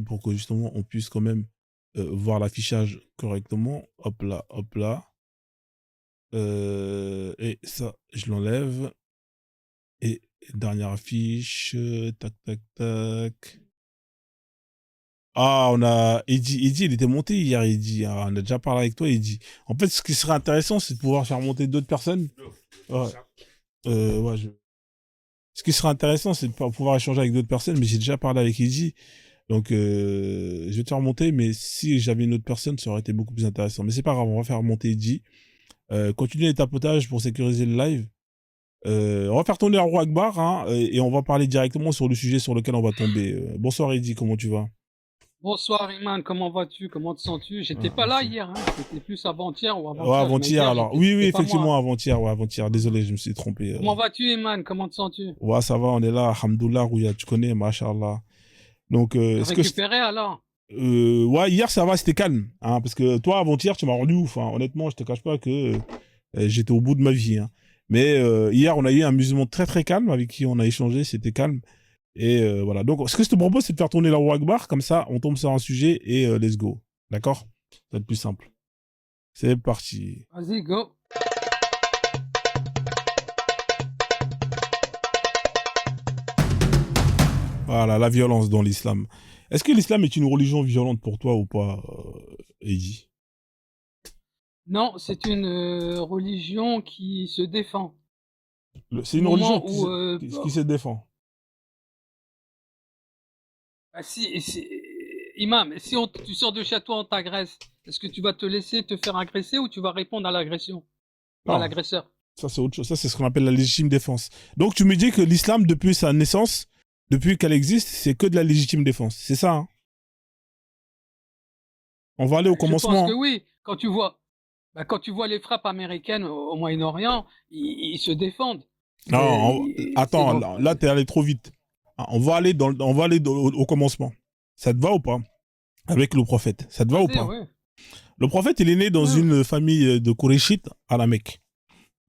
pour que justement on puisse quand même voir l'affichage correctement. Hop là, hop là. Et ça, je l'enlève. Et dernière affiche, tac, tac, tac. Ah, on a Eddy. Eddy, il était monté hier, Eddy. Ah, on a déjà parlé avec toi, Eddy. En fait, ce qui serait intéressant, c'est de pouvoir faire monter d'autres personnes. Ouais. Ouais, ce qui serait intéressant, c'est de pouvoir échanger avec d'autres personnes, mais j'ai déjà parlé avec Eddy. Donc, je vais te faire monter, mais si j'avais une autre personne, ça aurait été beaucoup plus intéressant. Mais c'est pas grave, on va faire monter Eddy. Continue les tapotages pour sécuriser le live. On va faire tourner Allahu Akbar, hein, et on va parler directement sur le sujet sur lequel on va tomber. Bonsoir Eddy, comment tu vas? Bonsoir Iman, comment vas-tu? Comment te sens-tu? J'étais Ah, pas là merci. hier, hein. C'était plus avant-hier ou Ouais, avant-hier, mais avant-hier hier alors. Oui, oui, c'était pas moi. effectivement, avant-hier, ouais, avant-hier. Désolé, je me suis trompé. Comment vas-tu Iman? Comment te sens-tu? Ouais, ça va, on est là, alhamdoulilah, Rouya, tu connais, machallah. Donc, est-ce que Récupéré alors? ouais, hier ça va, c'était calme, hein, parce que toi, avant-hier, tu m'as rendu ouf, hein. Honnêtement, je te cache pas que j'étais au bout de ma vie, hein. Mais hier, on a eu un musulman très très calme avec qui on a échangé, c'était calme. Et voilà. Donc, ce que je te propose, c'est de faire tourner la Akbar, comme ça, on tombe sur un sujet et let's go. D'accord? Ça va être plus simple. C'est parti. Vas-y, go. Voilà, la violence dans l'islam. Est-ce que l'islam est une religion violente pour toi ou pas, Eddie? Non, c'est une religion qui se défend. C'est Au une religion moment où, qui se défend. si, Imam, si tu sors de chez toi, on t'agresse, est-ce que tu vas te laisser te faire agresser ou tu vas répondre à l'agression ou à Non, l'agresseur? ça c'est autre chose. Ça c'est ce qu'on appelle la légitime défense. Donc tu me dis que l'islam, depuis sa naissance, depuis qu'elle existe, c'est que de la légitime défense. C'est ça, hein? On va aller au Je pense que commencement. oui. Quand tu vois les frappes américaines au Moyen-Orient, ils se défendent. Non, C'est attends, donc. là, t'es allé trop vite. Ah, on va aller au commencement. Ça te va ou pas? Avec le prophète. Ça te va ou Vas-y, pas? oui. Le prophète, il est né dans Oui, une famille de Qurayshites à la Mecque.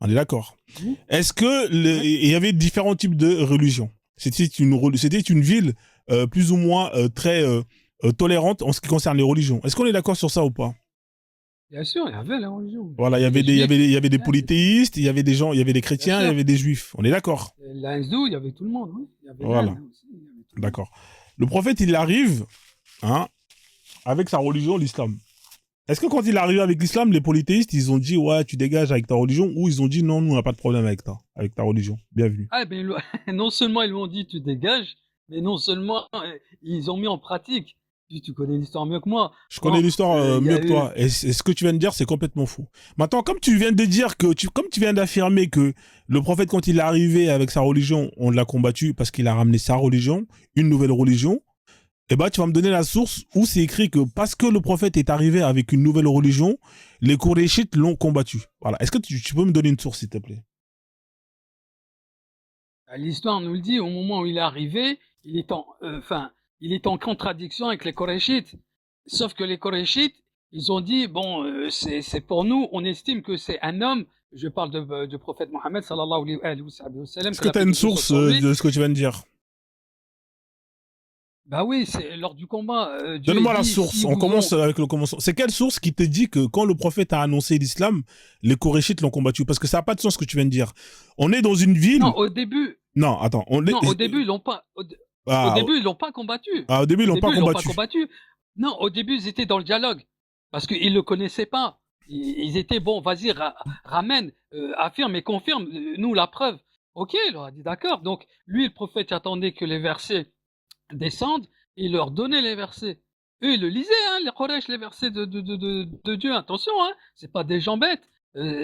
On est d'accord. oui. Est-ce que Oui. il y avait différents types de religions? C'était une ville plus ou moins très tolérante en ce qui concerne les religions. Est-ce qu'on est d'accord sur ça ou pas? Bien sûr, il y avait la religion. Il y Voilà, avait les juifs. il y avait des Hein, polythéistes, il y avait des gens, il y avait des bien chrétiens, il y sûr. avait des juifs. On est d'accord. L'hindou, il y avait tout le monde. Oui. Il y avait l'Inde Voilà, aussi. Il y avait tout le monde. d'accord. Le prophète, il arrive, hein, avec sa religion, l'islam. Est-ce que quand il est arrivé avec l'islam, les polythéistes, ils ont dit, ouais, tu dégages avec ta religion, ou ils ont dit, non, nous, on n'a pas de problème avec ta religion. Bienvenue. Ah, ben, non seulement ils m'ont dit tu dégages, mais non seulement ils ont mis en pratique. Tu connais l'histoire mieux que moi. Je connais Quand l'histoire il y mieux a que eu. toi. Et ce que tu viens de dire, c'est complètement fou. Maintenant, comme tu viens de dire comme tu viens d'affirmer que le prophète, quand il est arrivé avec sa religion, on l'a combattu parce qu'il a ramené sa religion, une nouvelle religion, eh ben, tu vas me donner la source où c'est écrit que parce que le prophète est arrivé avec une nouvelle religion, les Qurayshites l'ont combattu. Voilà. Est-ce que tu peux me donner une source, s'il te plaît? L'histoire nous le dit, au moment où il est arrivé, il est en contradiction avec les Korachites. Sauf que les Korachites, ils ont dit, bon, c'est pour nous, on estime que c'est un homme, je parle du prophète Mohammed, sallallahu alayhi wa sallam, Est-ce que que la tu as paix une de Dieu soit source sur lui. de ce que tu viens de dire? Bah oui, c'est lors du combat, Dieu Donne-moi la dit, source. si On vous commence ont. avec le commencement. C'est quelle source qui te dit que quand le prophète a annoncé l'islam, les Korachites l'ont combattu? Parce que ça n'a pas de sens ce que tu viens de dire. On est dans une ville. Non, au début, Non, attends. non, au début, ils l'ont pas. Au Ah, début, ils l'ont pas combattu. au début, ils Au l'ont pas début, ils l'ont pas combattu. combattu. Non, au début, ils étaient dans le dialogue. Parce qu'ils le connaissaient pas. Ils étaient, bon, vas-y, ramène, affirme et confirme, nous, la preuve. Ok, il leur a dit d'accord. Donc, lui, le prophète, attendait que les versets descendent et il leur donnait les versets. Eux, ils le lisaient, hein, les Quraysh, les versets de Dieu. Attention, hein, c'est pas des gens bêtes.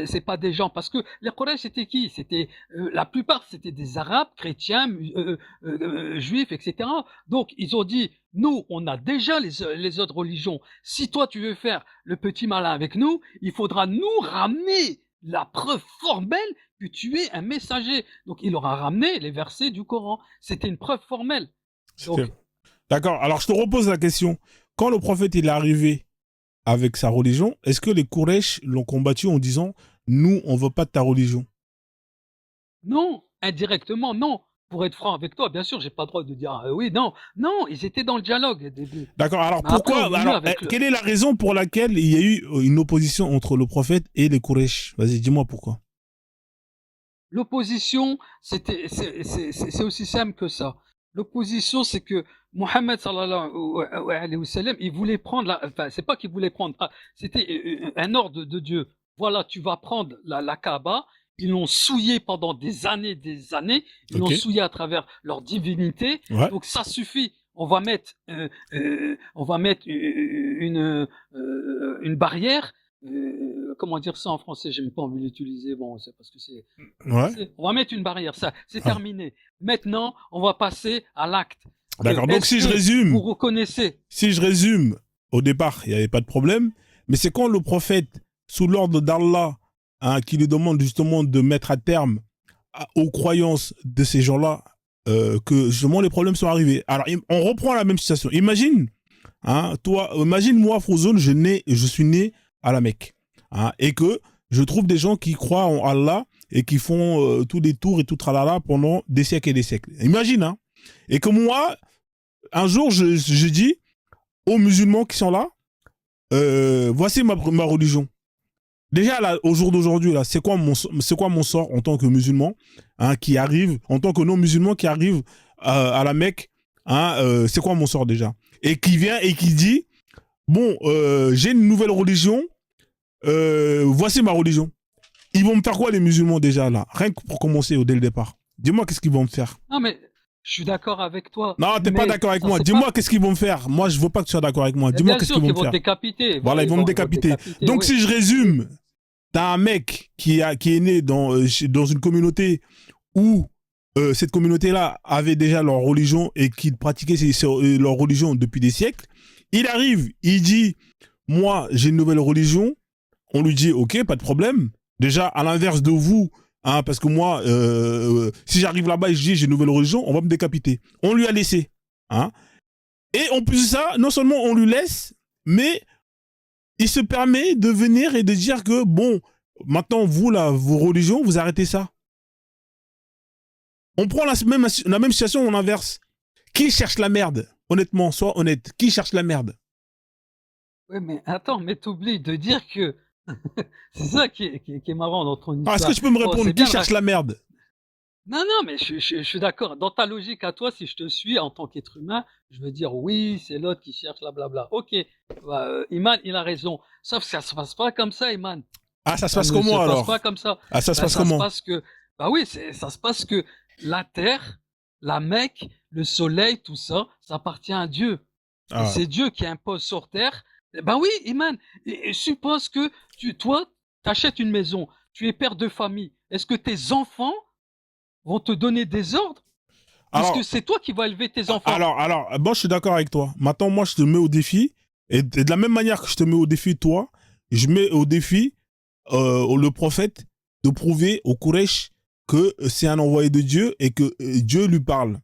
C'est pas des gens, parce que les Quraysh c'était qui? C'était la plupart c'était des Arabes, chrétiens, juifs, etc. Donc ils ont dit nous on a déjà les autres religions. Si toi tu veux faire le petit malin avec nous, il faudra nous ramener la preuve formelle que tu es un messager. Donc il leur a ramené les versets du Coran. C'était une preuve formelle. C'était... Donc D'accord. Alors, je te repose la question. Quand le prophète il est arrivé avec sa religion, est-ce que les Quraysh l'ont combattu en disant nous, on veut pas de ta religion? non, indirectement non. pour être franc avec toi, bien sûr, j'ai pas le droit de dire oui, non. Non, ils étaient dans le dialogue au début. D'accord. Alors Mais après, pourquoi au milieu, alors avec le... quelle est la raison pour laquelle il y a eu une opposition entre le prophète et les Quraysh? Vas-y, dis-moi pourquoi. L'opposition, c'est aussi simple que ça. L'opposition, c'est que Mohammed sallallahu alayhi wa sallam, il voulait prendre enfin, c'est pas qu'il voulait prendre, c'était un ordre de Dieu. Voilà, tu vas prendre la Kaaba. Ils l'ont souillé pendant des années, des années. Ils l'ont Ok. souillé à travers leur divinité. Ouais. Donc ça suffit. On va mettre une barrière. Comment dire ça en français? J'ai même pas envie de l'utiliser. Bon, c'est parce que Ouais. on va mettre une barrière. Ça, c'est Ah. terminé. Maintenant, on va passer à l'acte. D'accord. Donc Est-ce que vous reconnaissez? si je résume, au départ, il n'y avait pas de problème, mais c'est quand le prophète, sous l'ordre d'Allah, hein, qui lui demande justement de mettre à terme aux croyances de ces gens-là, que justement les problèmes sont arrivés. Alors, on reprend la même situation. Imagine, hein, imagine moi, Frozone, je suis né à la Mecque, hein, et que je trouve des gens qui croient en Allah et qui font tous des tours et tout tralala pendant des siècles et des siècles. Imagine, hein. Et que moi, un jour, je dis aux musulmans qui sont là, voici ma religion. Déjà, là, au jour d'aujourd'hui, là, c'est quoi mon sort en tant que musulman, hein, qui arrive, en tant que non-musulman qui arrive à la Mecque, hein, c'est quoi mon sort déjà? Et qui vient et qui dit, bon, j'ai une nouvelle religion, voici ma religion. Ils vont me faire quoi les musulmans déjà là? Rien que pour commencer dès le départ. Dis-moi qu'est-ce qu'ils vont me faire. Non, mais je suis d'accord avec toi. Non, t'es pas d'accord avec moi. Dis-moi qu'est-ce qu'ils vont me faire. Moi, je veux pas que tu sois d'accord avec moi. Dis-moi qu'est-ce qu'ils vont me faire. Bien sûr qu'ils vont te décapiter. Voilà, ils vont me décapiter. Donc, oui. si je résume, t'as un mec qui est né dans une communauté où cette communauté-là avait déjà leur religion et qui pratiquait leur religion depuis des siècles. Il arrive, il dit, moi, j'ai une nouvelle religion. On lui dit, ok, pas de problème. Déjà, à l'inverse de vous, hein, parce que moi, si j'arrive là-bas et je dis j'ai une nouvelle religion, on va me décapiter. On lui a laissé. Hein. Et en plus de ça, non seulement on lui laisse, mais il se permet de venir et de dire que, bon, maintenant, vous, là, vos religions, vous arrêtez ça. On prend la même situation en inverse. Qui cherche la merde? Honnêtement, sois honnête. Qui cherche la merde? Oui, mais attends, mais t'oublies de dire que c'est ça qui est marrant dans ton histoire. Est-ce que tu peux me répondre qui cherche la merde? Non, mais je suis d'accord. Dans ta logique à toi, si je te suis en tant qu'être humain, je veux dire oui, c'est l'autre qui cherche la blabla. Ok, Iman, il a raison. Sauf que ça se passe pas comme ça, Iman. Ah, ça se passe comment alors? Ça se passe pas comme ça. Ah, ça se passe comment? Ça se passe que la terre, la Mecque, le soleil, tout ça, ça appartient à Dieu. Et c'est Dieu qui impose sur terre. Ben oui, Iman. Et suppose que toi, t'achètes une maison, tu es père de famille. Est-ce que tes enfants vont te donner des ordres? Puisque c'est toi qui vas élever tes enfants. Alors, moi je suis d'accord avec toi. Maintenant, moi je te mets au défi. Et de la même manière que je te mets au défi, toi, je mets au défi le prophète de prouver au Quraysh que c'est un envoyé de Dieu et que Dieu lui parle.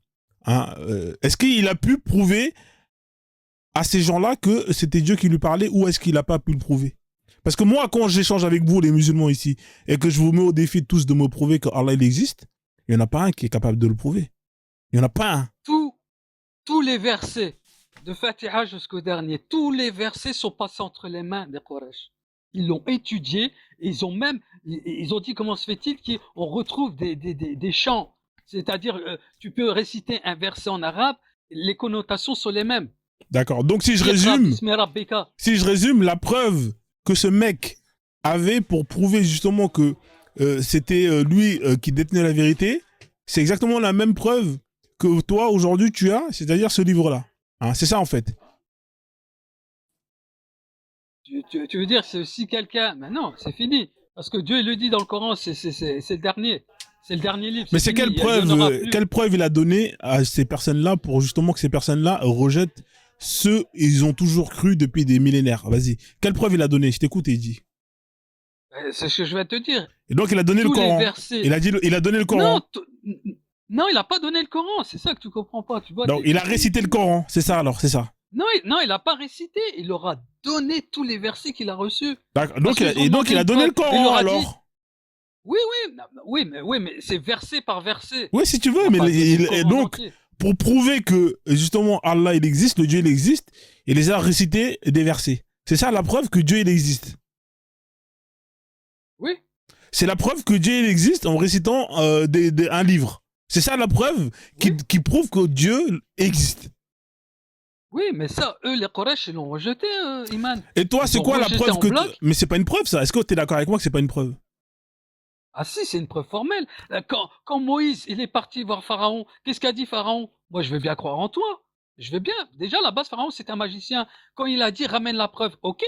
Hein, est-ce qu'il a pu prouver à ces gens-là que c'était Dieu qui lui parlait ou est-ce qu'il n'a pas pu le prouver? Parce que moi, quand j'échange avec vous, les musulmans ici, et que je vous mets au défi tous de me prouver que Allah il existe, il n'y en a pas un qui est capable de le prouver. Il n'y en a pas un. Tous les versets, de Fatiha jusqu'au dernier, tous les versets sont passés entre les mains des Quraysh. Ils l'ont étudié, et ils ont dit comment se fait-il qu'on retrouve des chants. C'est-à-dire, tu peux réciter un verset en arabe, les connotations sont les mêmes. D'accord. Donc si je résume, la preuve que ce mec avait pour prouver justement que c'était lui qui détenait la vérité, c'est exactement la même preuve que toi aujourd'hui tu as, c'est-à-dire ce livre-là. Hein, c'est ça en fait. Tu veux dire que si quelqu'un... Mais non, c'est fini. Parce que Dieu il le dit dans le Coran, c'est le dernier. C'est le dernier livre. Mais c'est quelle preuve il a donné à ces personnes-là pour justement que ces personnes-là rejettent ceux ils ont toujours cru depuis des millénaires? Vas-y. Quelle preuve il a donné? Je t'écoute et dis. C'est ce que je vais te dire. Et donc il a donné le Coran. Il a donné le Coran. Non, il a pas donné le Coran. C'est ça que tu comprends pas. Tu vois. Donc il a récité le Coran. C'est ça alors, c'est ça. Non, il a pas récité. Il leur a donné tous les versets qu'il a reçus. Donc il a donné le Coran alors. Oui, mais c'est verset par verset. Oui, si tu veux, On va mais pas donner le et Coran en donc, entier. pour prouver que, justement, Allah, il existe, le Dieu, il existe, il les a récités des versets. C'est ça la preuve que Dieu, il existe. Oui, C'est la preuve que Dieu, il existe en récitant un livre. C'est ça la preuve oui, qui prouve que Dieu existe. oui, mais ça, eux, les Quraysh, ils l'ont rejeté, Iman. Et toi, Ils c'est l'ont quoi la rejeté preuve en que... bloc. Mais c'est pas une preuve, ça. Est-ce que tu es d'accord avec moi que c'est pas une preuve? Ah si, c'est une preuve formelle. Quand Moïse, il est parti voir Pharaon, qu'est-ce qu'a dit Pharaon? Moi, je veux bien croire en toi. Je veux bien. Déjà, à la base, Pharaon, c'est un magicien. Quand il a dit ramène la preuve, ok.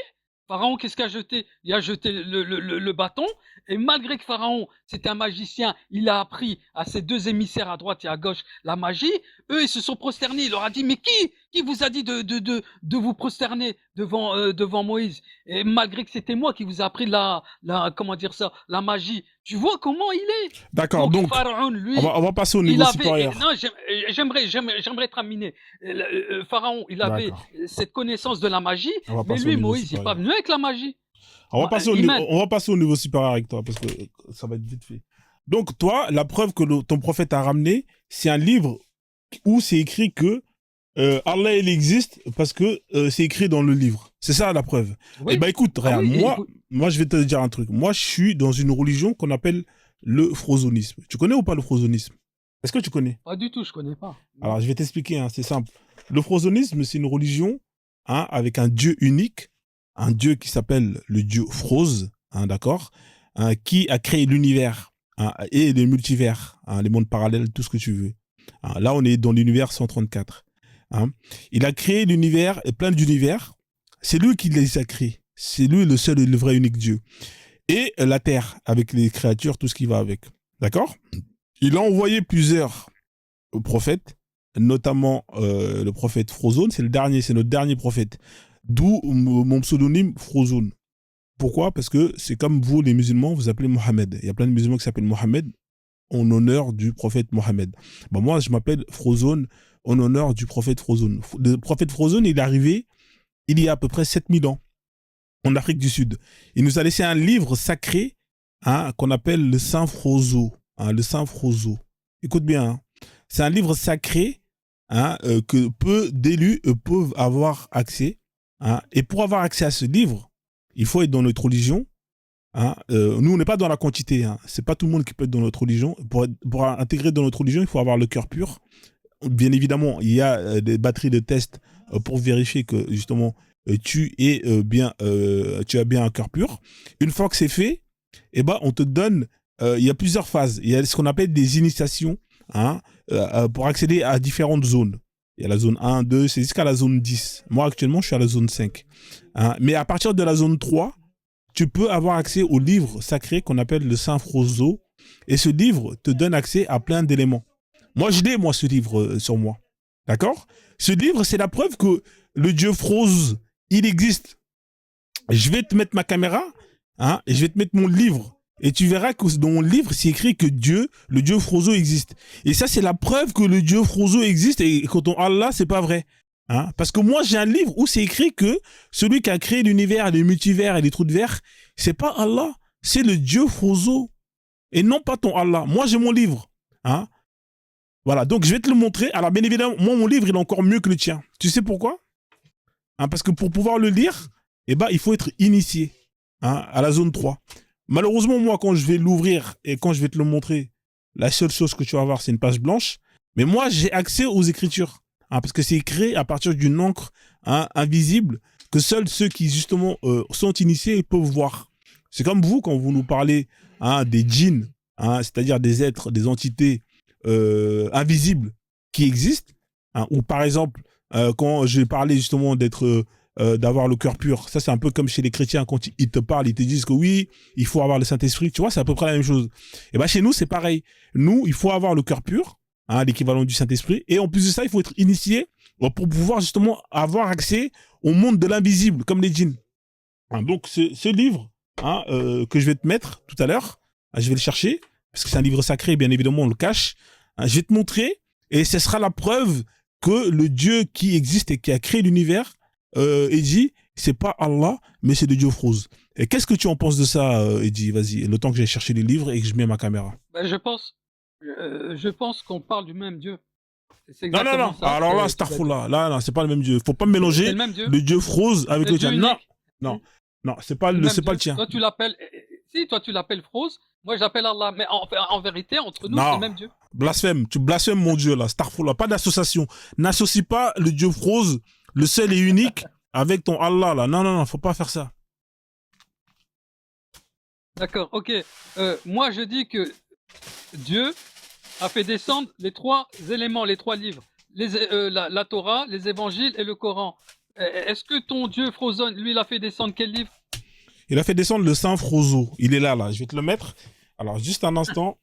Pharaon, qu'est-ce qu'il a jeté? Il a jeté le bâton. Et malgré que Pharaon, c'était un magicien, il a appris à ses deux émissaires à droite et à gauche la magie. Eux, ils se sont prosternés. Il leur a dit, mais qui vous a dit de vous prosterner devant Moïse? Et malgré que c'était moi qui vous a appris comment dire ça, la magie. Tu vois comment il est. D'accord, Donc donc, Pharaon, lui, on va passer au il niveau avait. supérieur. Non, j'aimerais terminer. Pharaon, il avait D'accord. cette connaissance de la magie, On va mais passer au lui, niveau Moïse, il n'est pas supérieur. venu avec la magie. On Iman, va passer au niveau supérieur avec toi, parce que ça va être vite fait. Donc, toi, la preuve que ton prophète a ramené, c'est un livre où c'est écrit que Allah, il existe parce que c'est écrit dans le livre. C'est ça la preuve. Eh oui. ben, écoute, Ah regarde, oui, moi, je vais te dire un truc. Moi, je suis dans une religion qu'on appelle le frozonisme. Tu connais ou pas le frozonisme? Est-ce que tu connais? pas du tout, je connais pas. Non. Alors, je vais t'expliquer, hein, c'est simple. Le frozonisme, c'est une religion avec un dieu unique, un dieu qui s'appelle le dieu Froze, d'accord, qui a créé l'univers et les multivers, les mondes parallèles, tout ce que tu veux. Là, on est dans l'univers 134. Il a créé l'univers et plein d'univers. C'est lui qui les a créés. C'est lui le seul et le vrai unique Dieu. Et la terre, avec les créatures, tout ce qui va avec. D'accord? Il a envoyé plusieurs prophètes, notamment le prophète Frozone, c'est notre dernier prophète. D'où mon pseudonyme Frozone. Pourquoi? Parce que c'est comme vous, les musulmans, vous appelez Mohamed. Il y a plein de musulmans qui s'appellent Mohamed en honneur du prophète Mohamed. Bon, moi, je m'appelle Frozone en honneur du prophète Frozone. Le prophète Frozone, il est arrivé il y a à peu près 7000 ans en Afrique du Sud. Il nous a laissé un livre sacré qu'on appelle le Saint Frozo. Le Saint Frozo. Écoute bien, hein. C'est un livre sacré que peu d'élus peuvent avoir accès. Et pour avoir accès à ce livre, il faut être dans notre religion. Nous, on n'est pas dans la quantité. C'est pas tout le monde qui peut être dans notre religion. Pour intégrer dans notre religion, il faut avoir le cœur pur. Bien évidemment, il y a des batteries de tests pour vérifier que justement tu as bien un cœur pur. Une fois que c'est fait, eh ben, on te donne. Il y a plusieurs phases. Il y a ce qu'on appelle des initiations pour accéder à différentes zones. Il y a la zone 1, 2, c'est jusqu'à la zone 10. Moi, actuellement, je suis à la zone 5. Mais à partir de la zone 3, tu peux avoir accès au livre sacré qu'on appelle le Saint Frozo. Et ce livre te donne accès à plein d'éléments. Moi, je l'ai, ce livre sur moi. D'accord? Ce livre, c'est la preuve que le dieu Froze, il existe. Je vais te mettre ma caméra, et je vais te mettre mon livre. Et tu verras que dans mon livre, c'est écrit que le dieu Frozo existe. Et ça, c'est la preuve que le dieu Frozo existe. Et quand on Allah, c'est pas vrai. Parce que moi, j'ai un livre où c'est écrit que celui qui a créé l'univers, les multivers et les trous de verre, c'est pas Allah, c'est le dieu Frozo. Et non pas ton Allah. Moi, j'ai mon livre. Voilà, donc je vais te le montrer. Alors, bien évidemment, moi, mon livre, il est encore mieux que le tien. Tu sais pourquoi? Parce que pour pouvoir le lire, il faut être initié à la zone 3. Malheureusement, moi, quand je vais l'ouvrir et quand je vais te le montrer, la seule chose que tu vas voir, c'est une page blanche. Mais moi, j'ai accès aux écritures. Parce que c'est écrit à partir d'une encre invisible que seuls ceux qui, justement, sont initiés peuvent voir. C'est comme vous, quand vous nous parlez des djinns, c'est-à-dire des êtres, des entités invisibles qui existent. Ou par exemple, quand je parlais justement d'avoir le cœur pur, ça c'est un peu comme chez les chrétiens, quand ils te parlent, ils te disent que oui, il faut avoir le Saint-Esprit, tu vois, c'est à peu près la même chose. Et chez nous, c'est pareil. Nous, il faut avoir le cœur pur, l'équivalent du Saint-Esprit, et en plus de ça, il faut être initié pour pouvoir justement avoir accès au monde de l'invisible, comme les djinns. Donc, ce livre que je vais te mettre tout à l'heure, je vais le chercher, parce que c'est un livre sacré, bien évidemment, on le cache. Je vais te montrer, et ce sera la preuve que le Dieu qui existe et qui a créé l'univers, dit, c'est pas Allah, mais c'est de Dieu Froze. Et qu'est-ce que tu en penses de ça, Eddy? Vas-y, le temps que j'ai cherché les livres et que je mets ma caméra. Ben, je pense qu'on parle du même Dieu. C'est Non, non, exactement non. ça Alors là, que tu vas dire. Starfall, là, non, c'est pas le même Dieu. Faut pas C'est mélanger le même Dieu. le Dieu Froze avec Le le Dieu tien. Non, unique. non, Hmm. non, C'est le même c'est pas le Dieu. tien. Toi, tu l'appelles. Si, toi, tu l'appelles Froze. Moi, j'appelle Allah. Mais en vérité, entre nous, c'est le Non, même Dieu. blasphème. Tu blasphèmes mon Dieu, là. Starfall, là. Pas d'association. N'associe pas le Dieu Froze, le seul et unique, avec ton Allah, là. Non, non, non, faut pas faire ça. D'accord, ok. Moi, je dis que Dieu a fait descendre les trois éléments, les trois livres. La Torah, les évangiles et le Coran. Est-ce que ton Dieu Frozone, lui, il a fait descendre quel livre? Il a fait descendre le Saint Frozo. Il est là, là. Je vais te le mettre. Alors, juste un instant.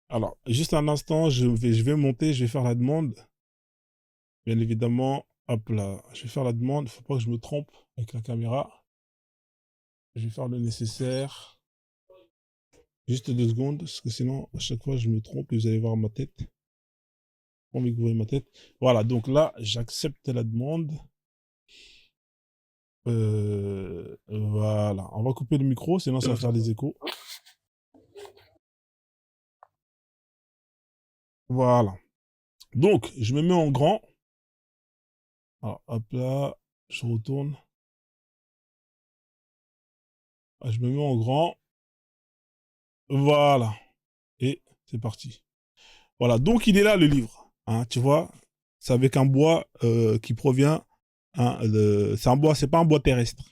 Alors, juste un instant, je vais monter, je vais faire la demande. Bien évidemment, hop là. Je vais faire la demande. Faut pas que je me trompe avec la caméra. Je vais faire le nécessaire. Juste 2 secondes, parce que sinon, à chaque fois, je me trompe et vous allez voir ma tête. Pas envie que vous voyez ma tête. Voilà, donc là, j'accepte la demande. Voilà. On va couper le micro, sinon ça va faire des échos. Voilà. Donc, je me mets en grand. Alors, hop là, je retourne. Ah, je me mets en grand. Voilà. Et c'est parti. Voilà, donc il est là le livre. Hein, tu vois, c'est avec un bois qui provient. Hein, c'est un bois, c'est pas un bois terrestre.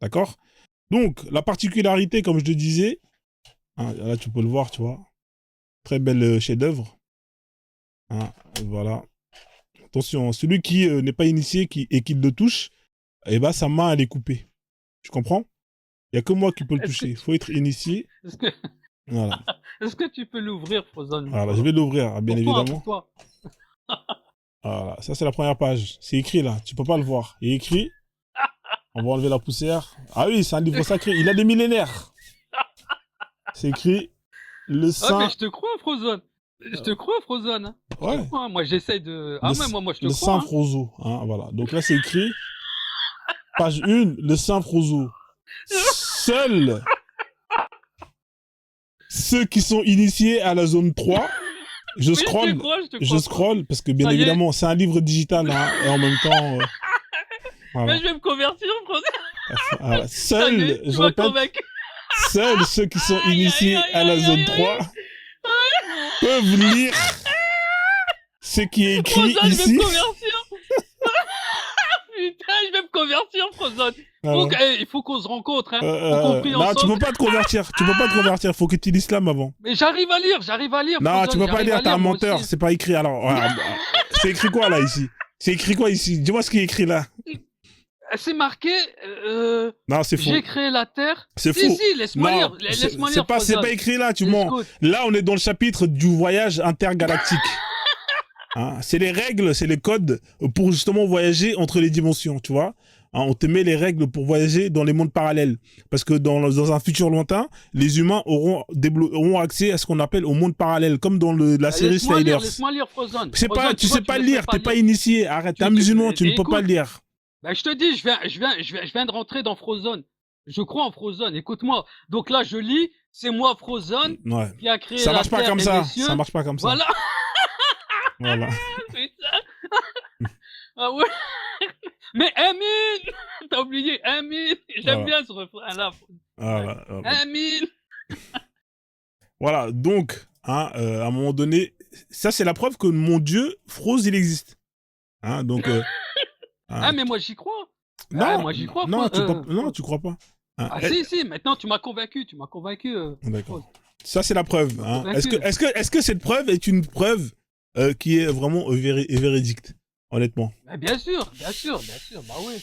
D'accord? Donc, la particularité, comme je te disais, hein, là tu peux le voir, tu vois. Très bel chef-d'œuvre. Hein, voilà. Attention, celui qui n'est pas initié et qui le touche, eh ben, sa main, elle est coupée. Tu comprends? Il n'y a que moi qui peux le toucher. Il faut être initié. Est-ce que, Voilà. est-ce que tu peux l'ouvrir, Frozone? Voilà, je vais l'ouvrir, bien Pour toi, évidemment. pour toi. Voilà, ça c'est la première page. C'est écrit là, tu peux pas le voir. Il est écrit. On va enlever la poussière. Ah oui, c'est un livre sacré. Il a des millénaires. C'est écrit le Ah, Saint. mais je te crois, Frozone. Je te crois, Frozone. Hein. Je Ouais. te crois, hein. Moi, j'essaye de. Ah, mais moi, je te le crois. Saint Hein. Frozo. Hein, voilà. Donc là, c'est écrit. Page 1, le Saint Frozo. Seuls ceux qui sont initiés à la zone 3. Je Oui, scroll. je te crois, je te crois. Je scroll parce que bien Ça y est. évidemment, c'est un livre digital hein, et en même temps. Voilà. Mais je vais me convertir, Frozone. Voilà. Ça y est, Seuls, tu je m'as répète, convaincu. seuls ceux qui sont initiés à la zone 3 peuvent lire ce qui est écrit Frozone, je vais ici. me convertir. Putain, je vais me convertir, Frozone. Voilà. Donc, il faut qu'on se rencontre, hein. Faut qu'on prie Non, tu ensemble. peux pas te convertir. Tu peux pas te convertir. Faut que tu l'islam avant. Mais j'arrive à lire, Non, Frozone, tu peux pas j'arrive lire. à T'es un moi menteur. aussi. C'est pas écrit. Alors, voilà. C'est écrit quoi là ici? C'est écrit quoi ici? Dis-moi ce qui est écrit là. C'est marqué. Non, c'est faux. J'ai créé la terre. C'est Si, faux. si, laisse-moi Non, lire. Laisse-moi lire. c'est Frozone. pas écrit là. Tu mens. Écoute. Là, on est dans le chapitre du voyage intergalactique. Hein, c'est les règles, c'est les codes pour justement voyager entre les dimensions, tu vois. Hein, on te met les règles pour voyager dans les mondes parallèles. Parce que dans un futur lointain, les humains auront accès à ce qu'on appelle au monde parallèle, comme dans la série Sliders. Laisse-moi lire, Frozone. Tu sais pas lire, t'es pas initié. Arrête, t'es un musulman, tu ne peux pas lire. Bah, je te dis, je viens de rentrer dans Frozone. Je crois en Frozone, écoute-moi. Donc là, je lis, c'est moi, Frozone, Ouais. qui a créé Ça la marche pas terre comme et ça. les cieux. Ça marche pas comme ça. Voilà. Voilà. Putain. Ah ouais. Mais Amin, t'as oublié Amin. J'aime bien ce refrain-là. Voilà. Amin. Voilà. Donc, hein, à un moment donné, ça c'est la preuve que mon Dieu, Froze, il existe. Hein, donc. Ah, mais moi j'y crois. Non, Ah, moi j'y crois. non, tu crois pas. Hein, Ah si, maintenant tu m'as convaincu. D'accord. Ça c'est la preuve. Hein. Convaincu. Est-ce que cette preuve est une preuve qui est vraiment véridique, honnêtement? Bah, bien sûr, bah oui.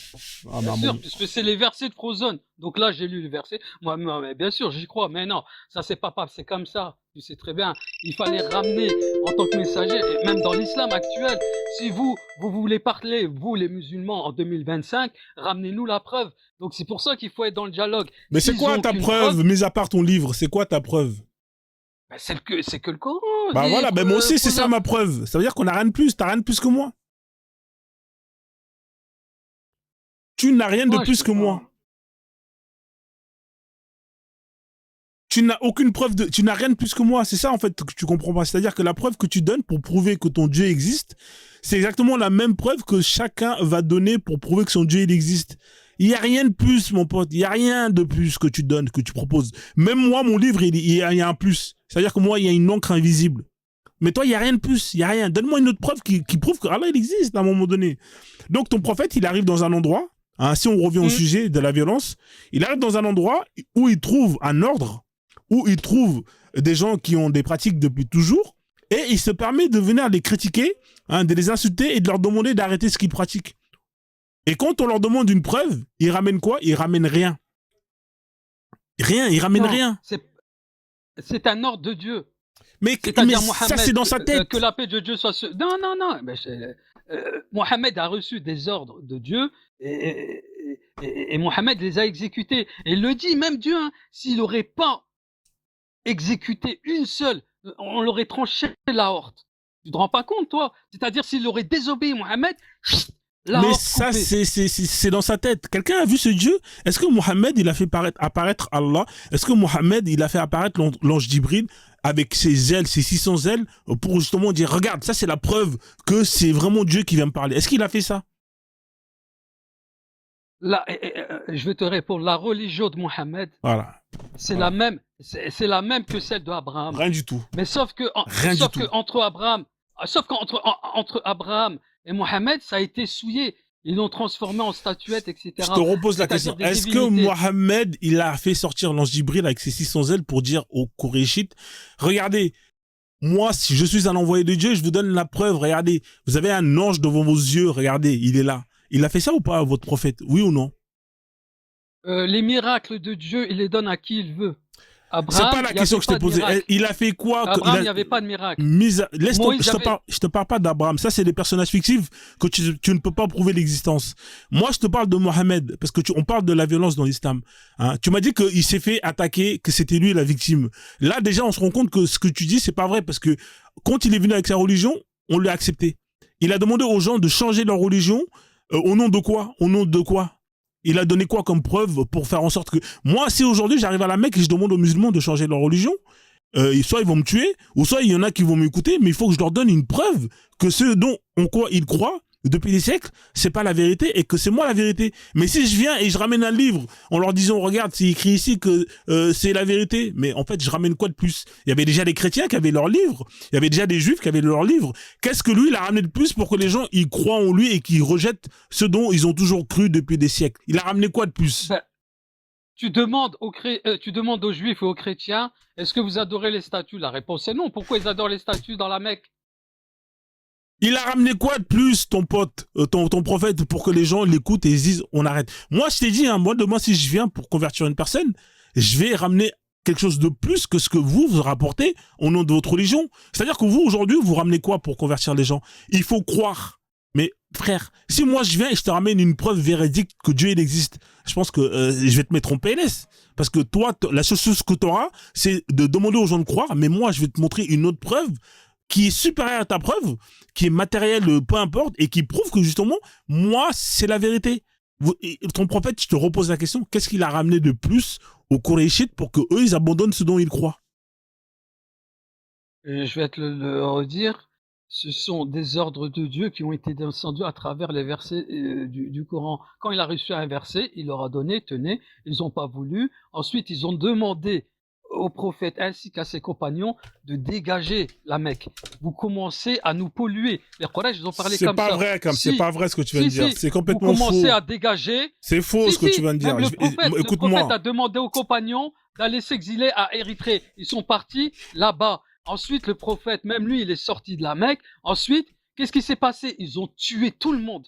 Ah, Bien bah, sûr, bon. puisque c'est les versets de Frozone. Donc là, j'ai lu les versets. Moi, mais bien sûr, j'y crois. Mais non, ça c'est pas c'est comme ça. Tu sais très bien. Il fallait ramener en tant que messager, et même dans l'islam actuel. Si vous voulez parler, vous les musulmans, en 2025, ramenez-nous la preuve. Donc c'est pour ça qu'il faut être dans le dialogue. Mais c'est S'ils quoi ont ta qu'une preuve, mis à part ton livre? C'est quoi ta preuve? Bah, c'est que le Coran. Bah voilà, ben moi aussi c'est ça ma preuve. Ça veut dire qu'on a rien de plus. T'as rien de plus que moi. Tu n'as rien de Moi, je plus peux que pas. moi. Tu n'as aucune preuve de, tu n'as rien de plus que moi. C'est ça, en fait, que tu comprends pas. C'est-à-dire que la preuve que tu donnes pour prouver que ton Dieu existe, c'est exactement la même preuve que chacun va donner pour prouver que son Dieu, il existe. Il y a rien de plus, mon pote. Il y a rien de plus que tu donnes, que tu proposes. Même moi, mon livre, il y a un plus. C'est-à-dire que moi, il y a une encre invisible. Mais toi, il y a rien de plus. Il y a rien. Donne-moi une autre preuve qui prouve que Allah, il existe à un moment donné. Donc, ton prophète, il arrive dans un endroit, hein, si on revient au sujet de la violence, il arrive dans un endroit où il trouve un ordre, où il trouve des gens qui ont des pratiques depuis toujours, et il se permet de venir les critiquer, hein, de les insulter et de leur demander d'arrêter ce qu'ils pratiquent. Et quand on leur demande une preuve, ils ramènent quoi? Ils ramènent rien. Rien, ils ramènent Non, rien. c'est un ordre de Dieu. Mais C'est-à-dire ça, Mohammed, c'est dans sa tête. que la paix de Dieu soit sur... Non, non, non. Mohammed a reçu des ordres de Dieu et Mohammed les a exécutés. Et il le dit, même Dieu, hein, s'il n'aurait pas exécuté une seule, on l'aurait tranché la horte. Tu te rends pas compte, toi? C'est-à-dire s'il aurait désobéi Mohammed, la Mais horte ça, coupée. c'est dans sa tête. Quelqu'un a vu ce Dieu? Est-ce que Mohammed, il a fait apparaître Allah? Est-ce que Mohammed, il a fait apparaître l'ange Jibril avec ses ailes, ses 600 ailes, pour justement dire, regarde, ça c'est la preuve que c'est vraiment Dieu qui vient me parler. Est-ce qu'il a fait ça? Là, je vais te répondre. La religion de Mohammed, Voilà. c'est Voilà. c'est la même que celle d'Abraham. Rien du tout. Mais sauf que, Rien du tout. entre Abraham et Mohammed, ça a été souillé. Ils l'ont transformé en statuette, etc. Je te repose la C'est-à-dire question. des Est-ce que divinités. Mohammed, il a fait sortir l'ange Jibril avec ses 600 ailes pour dire aux Koréchites, regardez, moi, si je suis un envoyé de Dieu, je vous donne la preuve, regardez, vous avez un ange devant vos yeux, regardez, il est là. Il a fait ça ou pas, votre prophète? Oui ou non? Les miracles de Dieu, il les donne à qui il veut. C'est Abraham, pas la question que je t'ai posée. Il a fait quoi? Abraham, il n'y avait pas de miracle. Je te parle pas d'Abraham. Ça, c'est des personnages fictifs que tu ne peux pas prouver l'existence. Moi, je te parle de Mohammed, parce que on parle de la violence dans l'islam. Hein? Tu m'as dit qu'il s'est fait attaquer, que c'était lui la victime. Là, déjà, on se rend compte que ce que tu dis, c'est pas vrai, parce que quand il est venu avec sa religion, on l'a accepté. Il a demandé aux gens de changer leur religion, au nom de quoi? Au nom de quoi? Il a donné quoi comme preuve pour faire en sorte que... Moi, si aujourd'hui j'arrive à la Mecque et je demande aux musulmans de changer leur religion, soit ils vont me tuer, ou soit il y en a qui vont m'écouter, mais il faut que je leur donne une preuve que ce dont en quoi ils croient depuis des siècles, c'est pas la vérité et que c'est moi la vérité. Mais si je viens et je ramène un livre en leur disant, regarde, c'est écrit ici que c'est la vérité, mais en fait, je ramène quoi de plus? Il y avait déjà des chrétiens qui avaient leurs livres, il y avait déjà des juifs qui avaient leurs livres. Qu'est-ce que lui, il a ramené de plus pour que les gens, ils croient en lui et qu'ils rejettent ce dont ils ont toujours cru depuis des siècles? Il a ramené quoi de plus? Ben, tu demandes aux juifs et aux chrétiens, est-ce que vous adorez les statues? La réponse est non. Pourquoi ils adorent les statues dans la Mecque? Il a ramené quoi de plus, ton pote, ton prophète, pour que les gens l'écoutent et ils disent, on arrête. Moi, je t'ai dit, hein, moi, demain, si je viens pour convertir une personne, je vais ramener quelque chose de plus que ce que vous rapportez au nom de votre religion. C'est-à-dire que vous, aujourd'hui, vous ramenez quoi pour convertir les gens? Il faut croire. Mais, frère, si moi, je viens et je te ramène une preuve véridique que Dieu, il existe, je pense que je vais te mettre en PLS. Parce que toi, la seule chose que tu auras, c'est de demander aux gens de croire, mais moi, je vais te montrer une autre preuve qui est supérieure à ta preuve, qui est matérielle, peu importe, et qui prouve que justement, moi, c'est la vérité. Ton prophète, je te repose la question, qu'est-ce qu'il a ramené de plus aux Koréchites pour que eux ils abandonnent ce dont ils croient? Je vais te le redire. Ce sont des ordres de Dieu qui ont été descendus à travers les versets du Coran. Quand il a reçu un verset, il leur a donné, tenez, ils n'ont pas voulu. Ensuite, ils ont demandé au prophète ainsi qu'à ses compagnons de dégager la Mecque. Vous commencez à nous polluer. Les Quraysh, ils ont parlé comme ça. C'est pas vrai ce que tu viens de dire. C'est complètement faux. Vous commencez à dégager. C'est faux ce que tu viens de dire. Le prophète a demandé aux compagnons d'aller s'exiler à Érythrée. Ils sont partis là-bas. Ensuite, le prophète, même lui, il est sorti de la Mecque. Ensuite, qu'est-ce qui s'est passé? Ils ont tué tout le monde.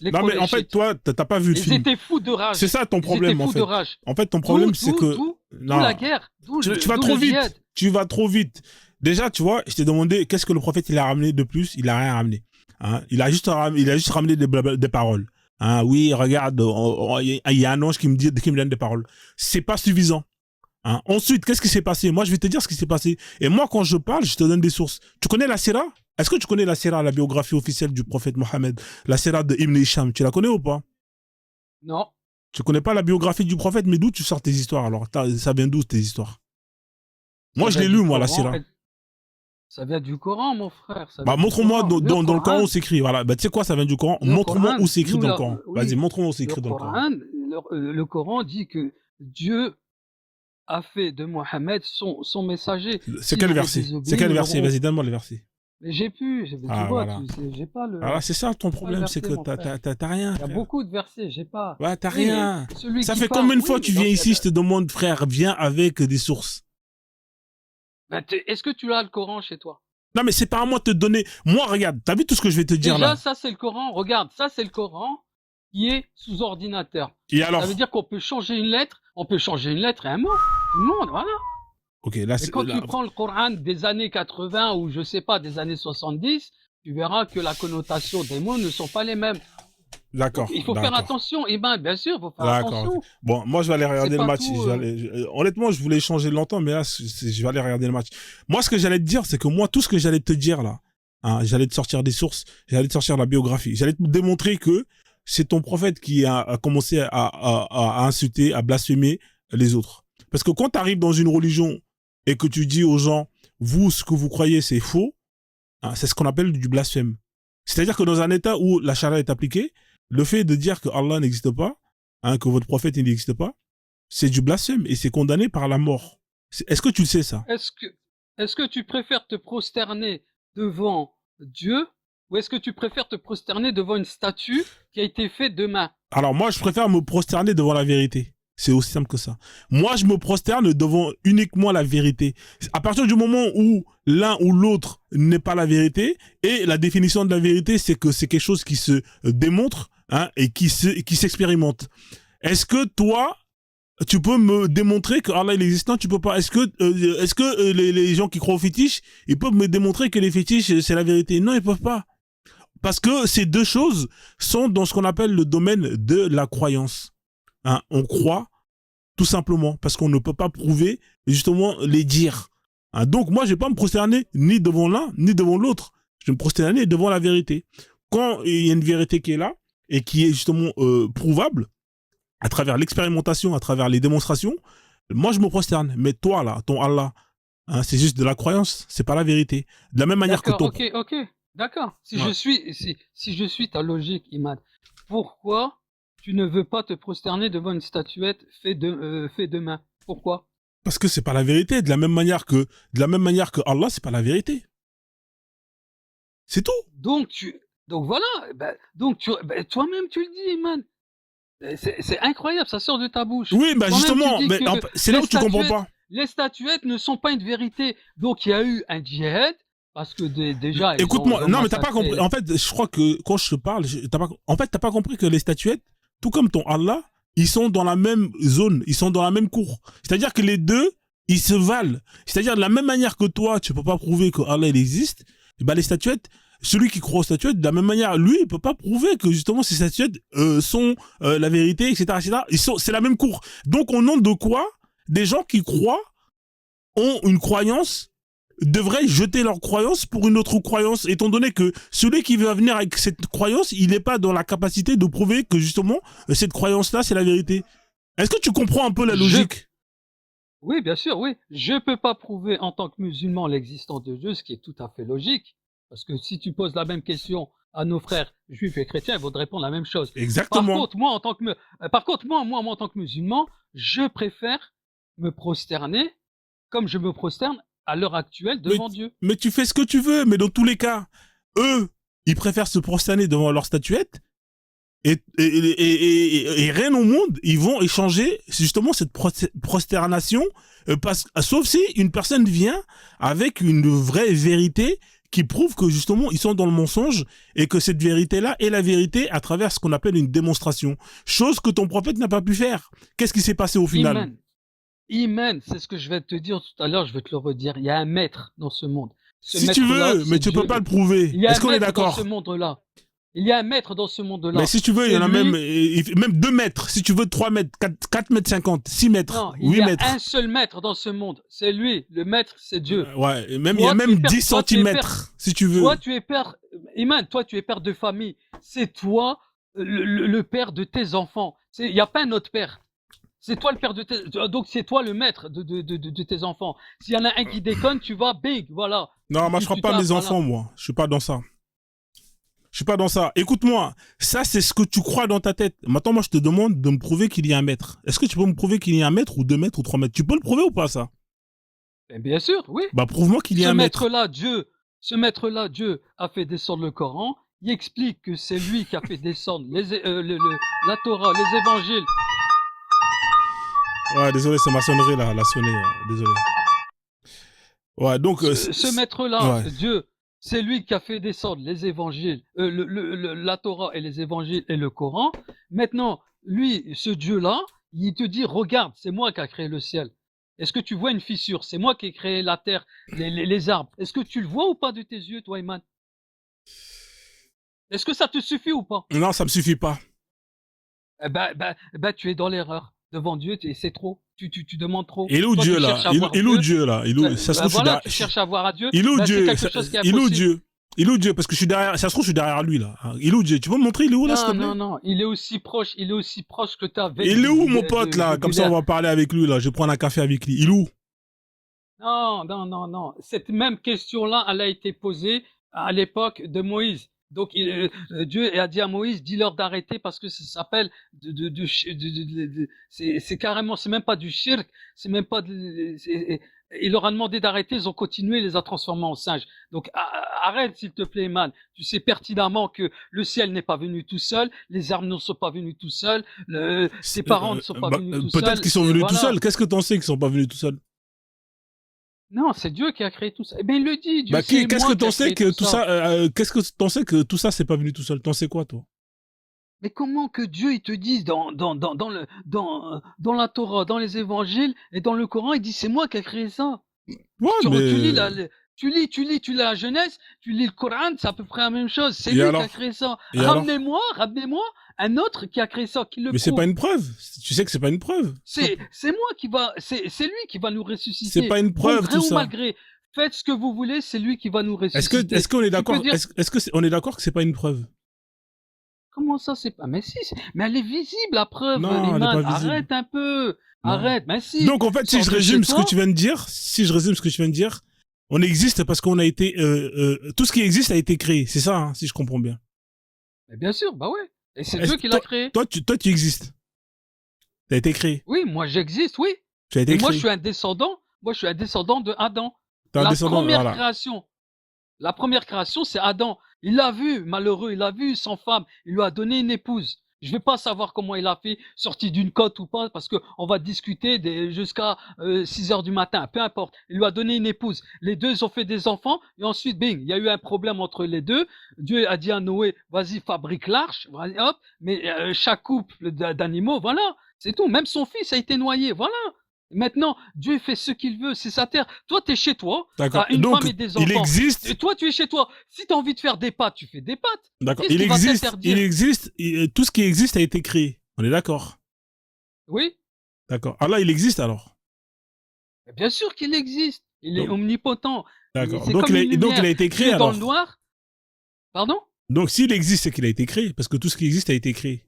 Non, mais en fait, toi, t'as pas vu le film. Ils étaient fous de rage. C'est ça ton problème, en fait. En fait, ton problème, c'est que... Non, la guerre. Tu vas trop vite. Tu vas trop vite. Déjà, tu vois, je t'ai demandé qu'est-ce que le prophète, il a ramené de plus. Il a rien ramené. Hein, il a juste ramené des paroles. Hein, oui, regarde, il y a un ange qui me donne des paroles. C'est pas suffisant. Hein. Ensuite, qu'est-ce qui s'est passé? Moi, je vais te dire ce qui s'est passé. Et moi, quand je parle, je te donne des sources. Tu connais la Sira? Est-ce que tu connais la Sira, la biographie officielle du prophète Mohammed? La Sira de Ibn Hisham, tu la connais ou pas? Non. Tu connais pas la biographie du prophète, mais d'où tu sors tes histoires alors? Ça vient d'où tes histoires? Moi, Ça je vient l'ai du lu, moi, la Coran. Syrah. Ça vient du Coran, mon frère. Ça Bah, vient du montre-moi Coran. dans le Coran où c'est écrit. Voilà. Bah, tu sais quoi, ça vient du Coran. Le Montre-moi Coran, où c'est écrit nous, dans le Coran. Vas-y, oui, montre-moi où c'est le écrit dans le Coran. Coran, le Coran dit que Dieu a fait de Mohammed son messager. C'est quel S'ils ont verset? désobéi, C'est quel ils verset? l'auront. Vas-y, donne-moi le verset. Mais j'ai plus, tu Ah, vois, voilà. j'ai pas Voilà, c'est ça ton pas le problème, c'est verset, que mon frère. t'as rien, Il y a frère. beaucoup de versets, j'ai pas. Ouais, t'as Oui, rien. celui Ça qui fait parle, combien de oui, fois mais tu dans viens ce ici, cas-là, je te demande, frère, viens avec des sources. est-ce que tu as le Coran chez toi? Non, mais c'est pas à moi de te donner. Moi, regarde, t'as vu tout ce que je vais te dire Déjà, là? ça c'est le Coran. Regarde, ça c'est le Coran qui est sous ordinateur. Et Ça veut alors? dire qu'on peut changer une lettre, et un mot. Tout le monde, voilà. Ok, là, Mais quand tu prends le Coran des années 80 ou je sais pas, des années 70, tu verras que la connotation des mots ne sont pas les mêmes. d'accord, Il faut faire d'accord. attention. Eh ben, bien sûr, il faut faire D'accord. Ok. attention. Bon, moi, je vais aller regarder C'est le pas match. tout. Honnêtement, je voulais changer longtemps, mais là, je vais aller regarder le match. Moi, ce que j'allais te dire, c'est que moi, tout ce que j'allais te dire là, hein, j'allais te sortir des sources, j'allais te sortir la biographie, j'allais te démontrer que c'est ton prophète qui a commencé à insulter, à blasphémer les autres. Parce que quand tu arrives dans une religion et que tu dis aux gens, vous, ce que vous croyez, c'est faux, hein, c'est ce qu'on appelle du blasphème. C'est-à-dire que dans un état où la charia est appliquée, le fait de dire que Allah n'existe pas, hein, que votre prophète n'existe pas, c'est du blasphème et c'est condamné par la mort. Est-ce que tu le sais ça? Est-ce que tu préfères te prosterner devant Dieu ou est-ce que tu préfères te prosterner devant une statue qui a été faite de main? Alors moi, je préfère me prosterner devant la vérité. C'est aussi simple que ça. Moi, je me prosterne devant uniquement la vérité. À partir du moment où l'un ou l'autre n'est pas la vérité, et la définition de la vérité, c'est que c'est quelque chose qui se démontre, hein, et qui s'expérimente. Est-ce que toi, tu peux me démontrer que Allah il existe? Non, tu peux pas. Est-ce que les gens qui croient aux fétiches, ils peuvent me démontrer que les fétiches c'est la vérité? Non, ils peuvent pas. Parce que ces deux choses sont dans ce qu'on appelle le domaine de la croyance. Hein, on croit tout simplement parce qu'on ne peut pas prouver justement les dires. Hein, donc moi, je vais pas me prosterner ni devant l'un ni devant l'autre. Je vais me prosterner devant la vérité. Quand il y a une vérité qui est là et qui est justement prouvable à travers l'expérimentation, à travers les démonstrations, moi je me prosterne. Mais toi là, ton Allah, hein, c'est juste de la croyance, c'est pas la vérité. De la même manière que ton... Ok, d'accord. Si Ouais. je suis ta logique, Imad, pourquoi tu ne veux pas te prosterner devant une statuette faite de main? Pourquoi? Parce que c'est pas la vérité. De la même manière que Allah, c'est pas la vérité. C'est tout. Donc voilà, toi-même tu le dis, Imad. C'est incroyable, ça sort de ta bouche. Oui, bah Toi-même, tu justement, dis mais que c'est là les où tu comprends statuettes, pas. les statuettes ne sont pas une vérité. Donc il y a eu un djihad, parce que déjà, Écoute-moi, ils ont non, mais t'as pas massacré compris. En fait, je crois que quand je te parle, t'as pas compris que les statuettes, tout comme ton Allah, ils sont dans la même zone, ils sont dans la même cour. C'est-à-dire que les deux, ils se valent. C'est-à-dire de la même manière que toi, tu peux pas prouver que Allah il existe, bah les statuettes, celui qui croit aux statuettes, de la même manière, lui, il peut pas prouver que justement ces statuettes sont la vérité, etc., etc. C'est la même cour. Donc au nom de quoi, des gens qui croient ont une croyance devraient jeter leur croyance pour une autre croyance, étant donné que celui qui veut venir avec cette croyance, il n'est pas dans la capacité de prouver que justement cette croyance-là, c'est la vérité. Est-ce que tu comprends un peu la logique? Oui, bien sûr, oui. Je peux pas prouver en tant que musulman l'existence de Dieu, ce qui est tout à fait logique. Parce que si tu poses la même question à nos frères juifs et chrétiens, ils vont te répondre la même chose. Exactement. Par contre, moi, en tant que musulman, je préfère me prosterner comme je me prosterne à l'heure actuelle devant Dieu. Mais tu fais ce que tu veux, mais dans tous les cas, eux, ils préfèrent se prosterner devant leur statuette et rien au monde, ils vont échanger justement cette prosternation, sauf si une personne vient avec une vraie vérité qui prouve que justement ils sont dans le mensonge et que cette vérité-là est la vérité à travers ce qu'on appelle une démonstration. Chose que ton prophète n'a pas pu faire. Qu'est-ce qui s'est passé au final? Iman, c'est ce que je vais te dire tout à l'heure, je vais te le redire. Il y a un maître dans ce monde. Si tu veux, mais tu peux pas le prouver. Est-ce qu'on est d'accord? Dans ce monde-là. Il y a un maître dans ce monde-là. Mais si tu veux, il y en a même 2 mètres. Si tu veux 3 mètres, 4 mètres 50, 6 mètres, non, 8 mètres. Il y a un seul maître dans ce monde. C'est lui. Le maître, c'est Dieu. Ouais, il y a même 10 centimètres, si tu veux. Toi, tu es père. Iman, toi, tu es père de famille. C'est toi le père de tes enfants. Il n'y a pas un autre père. C'est toi le père de tes... Donc c'est toi le maître de tes enfants. S'il y en a un qui déconne, tu vas, big, voilà. Non, moi, je crois pas à mes enfants, moi. Je suis pas dans ça. Je suis pas dans ça. Écoute-moi, ça, c'est ce que tu crois dans ta tête. Maintenant, moi, je te demande de me prouver qu'il y a un maître. Est-ce que tu peux me prouver qu'il y a un maître ou 2 mètres ou 3 mètres? Tu peux le prouver ou pas, ça? Bien sûr, oui. Bah, prouve-moi qu'il y a un maître. Ce maître-là, Dieu a fait descendre le Coran. Il explique que c'est lui qui a fait descendre la Torah, les évangiles. Ouais, désolé, c'est ma sonnerie, là. La sonnerie, désolé. Ouais, donc... Ce maître-là, ouais. Dieu, c'est lui qui a fait descendre les évangiles, la Torah et les évangiles et le Coran. Maintenant, lui, ce Dieu-là, il te dit, regarde, c'est moi qui a créé le ciel. Est-ce que tu vois une fissure? C'est moi qui ai créé la terre, les arbres. Est-ce que tu le vois ou pas de tes yeux, toi, Iman? Est-ce que ça te suffit ou pas? Non, ça me suffit pas. Tu es dans l'erreur. Devant Dieu, c'est trop. Tu demandes trop. Il est où Dieu, là? Il est où Dieu, là? Ça se trouve, voilà, tu cherches à voir à Dieu. Il est où Dieu? C'est quelque chose qui est Il est où impossible. Dieu? Il est où Dieu? Parce que je suis derrière, ça se trouve, je suis derrière lui, là. Il est où Dieu? Tu peux me montrer, il est où, là, s'il te plaît? Non, il est aussi proche que ta veille. Il est où, mon pote, là? Comme ça, on va parler avec lui, là. Je vais prendre un café avec lui. Il est où? Non. Cette même question-là, elle a été posée à l'époque de Moïse. Donc, Dieu a dit à Moïse, dis-leur d'arrêter parce que ça s'appelle c'est carrément, c'est même pas du shirk, c'est même pas il leur a demandé d'arrêter, ils ont continué, il les a transformés en singes. Donc, arrête, s'il te plaît, man. Tu sais pertinemment que le ciel n'est pas venu tout seul, les arbres ne sont pas venus tout seuls, ses parents ne sont pas venus tout seuls. Peut-être qu'ils sont venus tout seuls. Qu'est-ce que t'en sais qu'ils sont pas venus tout seuls? Non, c'est Dieu qui a créé tout ça. Eh bien, il le dit. Dieu, qu'est-ce que t'en sais que tout ça, qu'est-ce que t'en sais que tout ça, c'est pas venu tout seul? T'en sais quoi, toi? Mais comment que Dieu, il te dise dans la Torah, dans les évangiles et dans le Coran, il dit c'est moi qui ai créé ça. Ouais, Tu lis la Genèse, tu lis le Coran, c'est à peu près la même chose. C'est lui qui a créé ça. Ramenez-moi un autre qui a créé ça, qui le prouve. Mais c'est pas une preuve. Tu sais que c'est pas une preuve. C'est lui qui va nous ressusciter. C'est pas une preuve, bon gré tout ou ça. malgré. Faites ce que vous voulez, c'est lui qui va nous ressusciter. Est-ce qu'on est d'accord? On est d'accord que c'est pas une preuve? Comment ça, c'est pas... Mais si, mais elle est visible, la preuve, non, Iman. Elle est pas visible. Arrête un peu. Non. Arrête, mais si. Donc, en fait, si je résume ce que tu viens de dire, on existe parce qu'on a été... tout ce qui existe a été créé. C'est ça, hein, si je comprends bien. Mais bien sûr, bah ouais. Et c'est Dieu qui l'a créé. Toi, tu existes. T'as été créé. Oui, moi j'existe, oui. Tu as été créé. Moi, je suis un descendant de Adam. La première création, c'est Adam. Il l'a vu, malheureux, il a vu sans femme. Il lui a donné une épouse. Je vais pas savoir comment il a fait, sorti d'une côte ou pas, parce que on va discuter jusqu'à 6 heures du matin, peu importe. Il lui a donné une épouse. Les deux, ils ont fait des enfants, et ensuite, bing, il y a eu un problème entre les deux. Dieu a dit à Noé, vas-y, fabrique l'arche, hop, mais chaque couple d'animaux, voilà, c'est tout. Même son fils a été noyé, voilà. Maintenant, Dieu fait ce qu'il veut, c'est sa terre. Toi, t'es chez toi, t'as une femme et des enfants. Il existe. Et toi, tu es chez toi. Si t'as envie de faire des pâtes, tu fais des pâtes. D'accord. Il existe. Tout ce qui existe a été créé. On est d'accord? Oui. D'accord. Allah, il existe alors? Bien sûr qu'il existe. Il est omnipotent. D'accord. Donc, il a été créé alors. Dans le noir. Pardon? Donc, s'il existe, c'est qu'il a été créé. Parce que tout ce qui existe a été créé.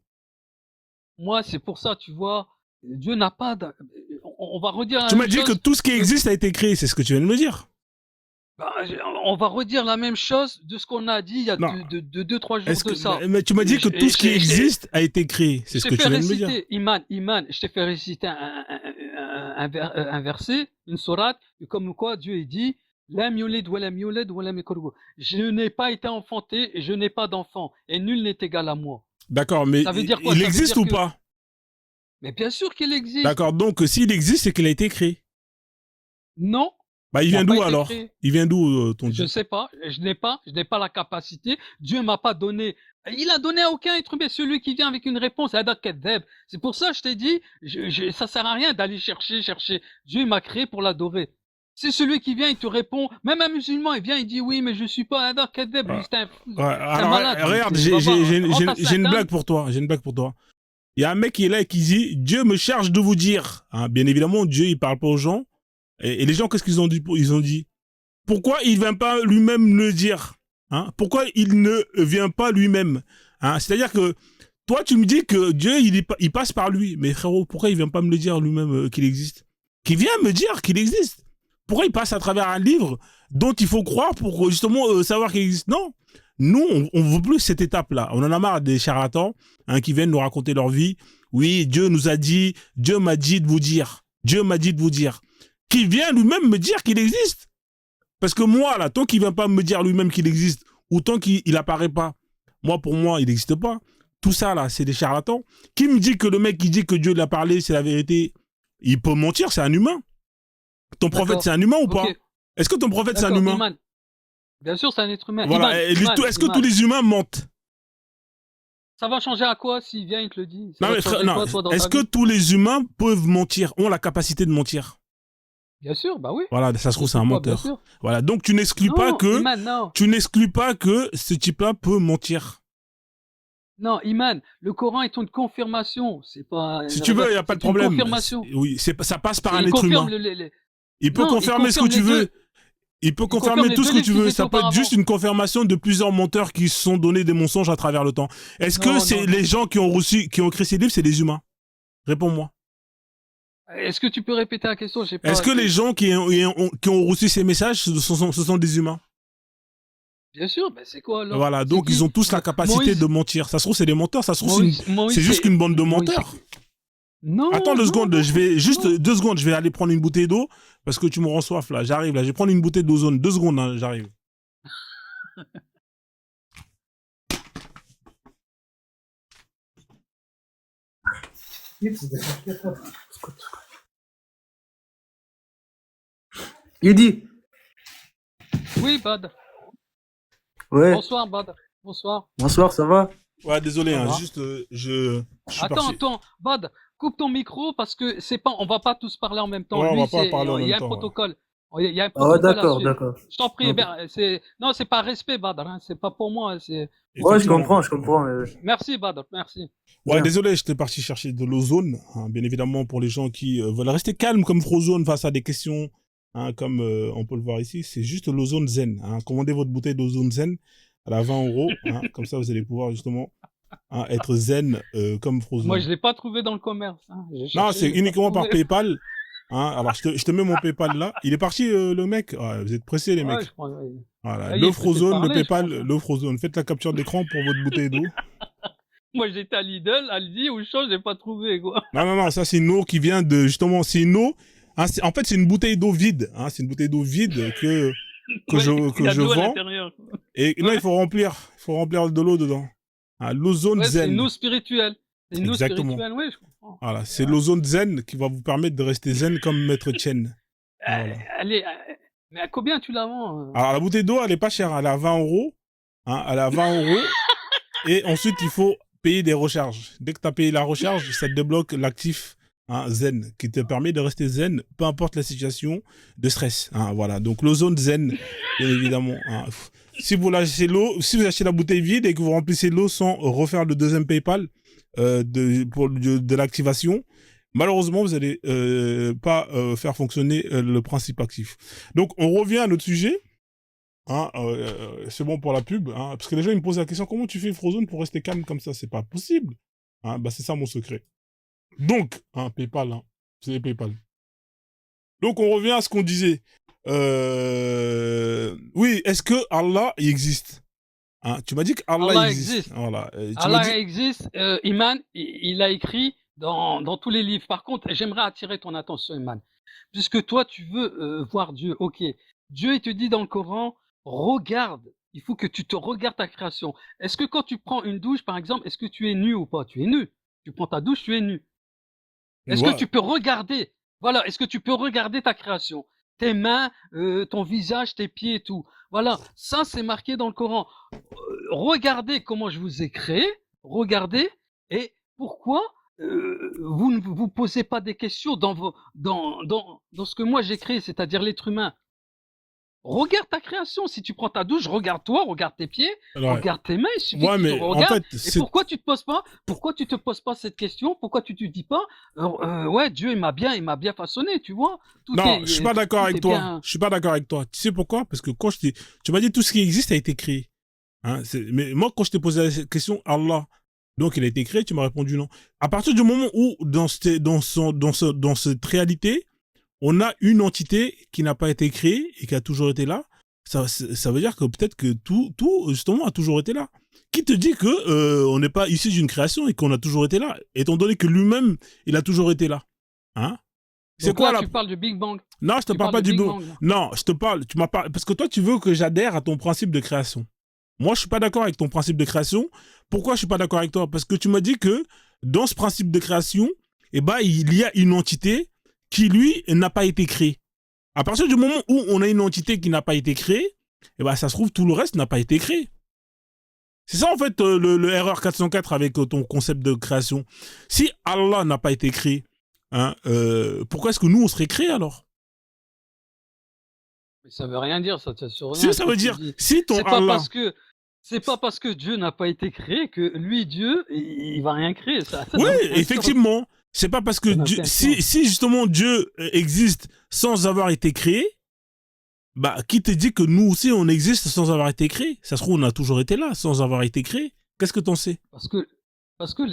Moi, c'est pour ça, tu vois. Dieu n'a pas... On va redire... Tu m'as dit que tout ce qui existe a été créé, c'est ce que tu viens de me dire. On va redire la même chose de ce qu'on a dit il y a 2-3 jours de ça. Mais tu m'as dit que tout ce qui existe a été créé, c'est ce que tu viens de me dire. Iman, je t'ai fait réciter un verset, une sourate, comme quoi Dieu il dit Lam yulid wa lam yulad wa lam yakul lahu. Je n'ai pas été enfanté et je n'ai pas d'enfant et nul n'est égal à moi. D'accord, mais ça veut dire quoi? Il existe ou pas? Mais bien sûr qu'il existe. D'accord, donc s'il existe, c'est qu'il a été créé. Non. Bah, il vient d'où alors? Il vient d'où ton Dieu? Je sais pas, je n'ai pas la capacité. Dieu m'a pas donné. Il a donné à aucun être humain. Celui qui vient avec une réponse, c'est pour ça que je t'ai dit, ça sert à rien d'aller chercher. Dieu m'a créé pour l'adorer. C'est celui qui vient, il te répond. Même un musulman, il vient, il dit oui, mais je suis pas un c'est un malade. Regarde, j'ai une blague pour toi. Il y a un mec qui est là et qui dit Dieu me charge de vous dire. Hein, bien évidemment, Dieu, il parle pas aux gens. Et les gens, qu'est-ce qu'ils ont dit? Ils ont dit pourquoi il vient pas lui-même le dire, hein? Pourquoi il ne vient pas lui-même, hein? C'est-à-dire que toi, tu me dis que Dieu, il passe par lui. Mais frérot, pourquoi il vient pas me le dire lui-même qu'il existe? Qu'il vient me dire qu'il existe. Pourquoi il passe à travers un livre dont il faut croire pour justement savoir qu'il existe? Non. Nous, on veut plus cette étape-là. On en a marre des charlatans qui viennent nous raconter leur vie. Oui, Dieu nous a dit, Dieu m'a dit de vous dire. Dieu m'a dit de vous dire. Qu'il vient lui-même me dire qu'il existe. Parce que moi, là, tant qu'il vient pas me dire lui-même qu'il existe, ou tant qu'il apparaît pas, pour moi, il n'existe pas. Tout ça, là, c'est des charlatans. Qui me dit que le mec qui dit que Dieu l'a parlé, c'est la vérité? Il peut mentir, c'est un humain. Ton prophète, c'est un humain ou pas? Est-ce que ton prophète, c'est un humain? Iman. Bien sûr, c'est un être humain. Voilà. Est-ce que tous les humains mentent? Ça va changer à quoi s'il vient, il te le dit? Non, mais frère, non. Est-ce que tous les humains peuvent mentir, ont la capacité de mentir? Bien sûr, bah oui. Voilà, ça se trouve, c'est un menteur. Voilà, donc tu n'exclus pas que ce type-là peut mentir. Non, Iman, le Coran est une confirmation. C'est pas. Si tu veux, il n'y a pas de problème. Confirmation. Oui, ça passe par un être humain. Il peut confirmer ce que tu veux. Il peut confirmer tout ce que tu veux. Ça peut être juste une confirmation de plusieurs menteurs qui se sont donné des mensonges à travers le temps. Est-ce que c'est les gens qui ont écrit ces livres, c'est des humains? Réponds-moi. Est-ce que tu peux répéter la question? Est-ce que les gens qui ont reçu ces messages, ce sont des humains? Bien sûr, ben c'est quoi alors? Voilà, donc ils ont tous la capacité de mentir. Ça se trouve, c'est des menteurs, ça se trouve, c'est juste qu'une bande de menteurs. Non. Attends 2 secondes, je vais juste 2 secondes, je vais aller prendre une bouteille d'eau parce que tu me rends soif là. J'arrive là, je vais prendre une bouteille d'ozone. 2 secondes, hein, j'arrive. Yedi. Oui, Bad. Ouais. Bonsoir, Bad. Bonsoir. Bonsoir, ça va? Ouais, désolé, hein, juste je suis parti. Attends, Bad, coupe ton micro parce que c'est pas, on va pas tous parler en même temps. Ouais, Lui, on va pas parler en même temps. Il y a un protocole. Il y a un Ah, protocole. d'accord. Je t'en prie, Okay. non, c'est pas respect, Badr, hein, c'est pas pour moi. Ouais, je comprends. Merci, Badr, merci. Ouais, Bien. désolé, j'étais parti chercher de l'ozone, hein, bien évidemment pour les gens qui veulent rester calmes comme Frozone face à des questions, hein, comme on peut le voir ici, c'est juste l'ozone zen. Hein. Commandez votre bouteille d'ozone zen à la 20 €, hein, comme ça vous allez pouvoir justement être zen comme Frozone. Moi, je l'ai pas trouvé dans le commerce. Hein. Non, c'est uniquement par PayPal. Hein, alors, je te mets mon PayPal là. Il est parti, le mec. Ouais, vous êtes pressés, les mecs. Voilà, le Frozone, le PayPal, le Frozone. Faites la capture d'écran pour votre bouteille d'eau. Moi, j'étais à Lidl, Aldi ou Auchan, j'ai pas trouvé, quoi. Non, ça, c'est une eau qui vient de, justement, c'est une eau. Hein, en fait, c'est une bouteille d'eau vide. Hein, c'est une bouteille d'eau vide que je vends. Et non, il faut remplir de l'eau dedans. Hein, l'ozone zen. C'est une eau spirituelle. Exactement. Oui, je comprends. Voilà, c'est l'ozone zen qui va vous permettre de rester zen comme Maître Chen. Voilà. Mais à combien tu la vends? Alors, la bouteille d'eau, elle est pas chère. Elle est à 20 €. Hein, elle est à 20 €. Et ensuite, il faut payer des recharges. Dès que tu as payé la recharge, ça te débloque l'actif zen qui te permet de rester zen, peu importe la situation de stress. Hein, voilà. Donc, l'ozone zen, bien évidemment. Hein. Si vous achetez la bouteille vide et que vous remplissez l'eau sans refaire le deuxième PayPal de l'activation, malheureusement, vous n'allez pas faire fonctionner le principe actif. Donc, on revient à notre sujet. Hein, c'est bon pour la pub. Hein, parce que les gens ils me posent la question, comment tu fais Frozone pour rester calme comme ça? C'est pas possible. Hein, bah, c'est ça mon secret. Donc, PayPal. Hein, c'est les PayPal. Donc, on revient à ce qu'on disait. Oui, est-ce que Allah il existe? Hein, tu m'as dit qu'Allah existe. Voilà. Allah existe. Iman, il a écrit dans tous les livres. Par contre, j'aimerais attirer ton attention, Iman. Puisque toi, tu veux voir Dieu. Ok. Dieu, il te dit dans le Coran, regarde. Il faut que tu te regardes ta création. Est-ce que quand tu prends une douche, par exemple, est-ce que tu es nu ou pas? Tu es nu. Tu prends ta douche, tu es nu. Est-ce que tu peux regarder? Voilà. Est-ce que tu peux regarder ta création? Tes mains, ton visage, tes pieds et tout. Voilà, ça c'est marqué dans le Coran. Regardez comment je vous ai créé, regardez, et pourquoi vous ne vous posez pas des questions dans ce que moi j'ai créé, c'est-à-dire l'être humain. Regarde ta création. Si tu prends ta douche, regarde-toi, regarde tes pieds, regarde tes mains. Il suffit que tu te regardes. Et pourquoi tu te poses pas cette question? Pourquoi tu te dis pas, ouais, Dieu il m'a bien façonné, tu vois? Je suis pas d'accord avec toi. Je suis pas d'accord avec toi. Tu sais pourquoi? Parce que quand tu m'as dit tout ce qui existe a été créé. Hein, mais moi, quand je t'ai posé la question, Allah, Donc, il a été créé, tu m'as répondu non. À partir du moment où, dans cette réalité, on a une entité qui n'a pas été créée et qui a toujours été là, ça veut dire que peut-être que tout, justement, a toujours été là. Qui te dit que on n'est pas issu d'une création et qu'on a toujours été là, étant donné que lui-même, il a toujours été là. Hein? C'est quoi là, tu parles du Big Bang? Non, je te parle pas du Big Bang. Non, je te parle, tu m'as pas, parce que toi, tu veux que j'adhère à ton principe de création. Moi, je suis pas d'accord avec ton principe de création. Pourquoi je suis pas d'accord avec toi? Parce que tu m'as dit que dans ce principe de création, eh ben, il y a une entité qui, lui, n'a pas été créée. À partir du moment où on a une entité qui n'a pas été créée, eh ben, ça se trouve, tout le reste n'a pas été créé. C'est ça, en fait, le erreur 404 avec ton concept de création. Si Allah n'a pas été créé, hein, pourquoi est-ce que nous, on serait créé alors? Mais ça veut rien dire, ça tient sur rien. Si, ça veut dire, si ton Allah... C'est pas parce que Dieu n'a pas été créé que lui, Dieu, il va rien créer. Ça oui, effectivement. C'est pas parce que Dieu, si justement Dieu existe sans avoir été créé, bah, qui te dit que nous aussi on existe sans avoir été créé? Ça se trouve, on a toujours été là sans avoir été créé. Qu'est-ce que t'en sais? Parce que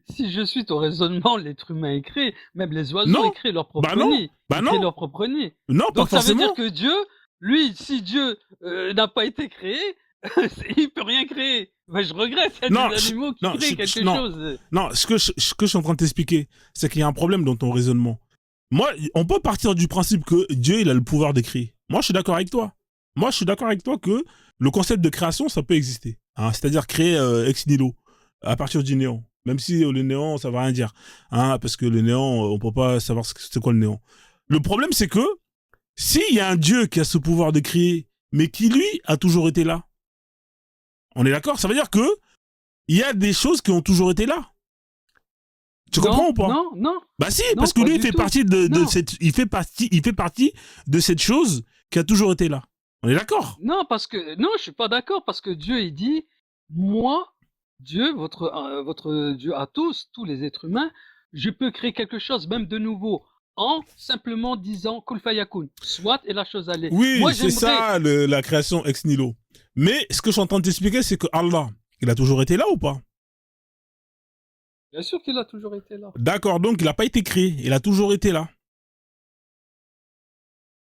si je suis ton raisonnement, l'être humain est créé, même les oiseaux créent leur propre nid. Leur propre nid. Non, donc pas forcément. Ça veut dire que Dieu, lui, si Dieu n'a pas été créé, il peut rien créer. Ben, je regrette, il y a des animaux qui créent quelque chose. Non, ce que je suis en train de t'expliquer, c'est qu'il y a un problème dans ton raisonnement. Moi, on peut partir du principe que Dieu, il a le pouvoir de créer. Moi, je suis d'accord avec toi. Moi, je suis d'accord avec toi que le concept de création, ça peut exister. Hein, c'est-à-dire créer ex nihilo, à partir du néant. Même si le néant, ça va rien dire. Hein, parce que le néant, on peut pas savoir c'est quoi le néant. Le problème, c'est que s'il y a un Dieu qui a ce pouvoir de créer, mais qui, lui, a toujours été là, on est d'accord? Ça veut dire que il y a des choses qui ont toujours été là. Tu comprends ou pas? Non. Bah si, parce que lui, il fait partie il fait partie de cette chose qui a toujours été là. On est d'accord? Non, je suis pas d'accord parce que Dieu, il dit, moi, Dieu, votre Dieu à tous les êtres humains, je peux créer quelque chose, même de nouveau, en simplement disant Kul fayakun, soit et la chose allait. Oui, c'est ça la création ex nihilo. Mais ce que je suis en train de t'expliquer, c'est que Allah, il a toujours été là ou pas? Bien sûr qu'il a toujours été là. D'accord, donc il n'a pas été créé, il a toujours été là.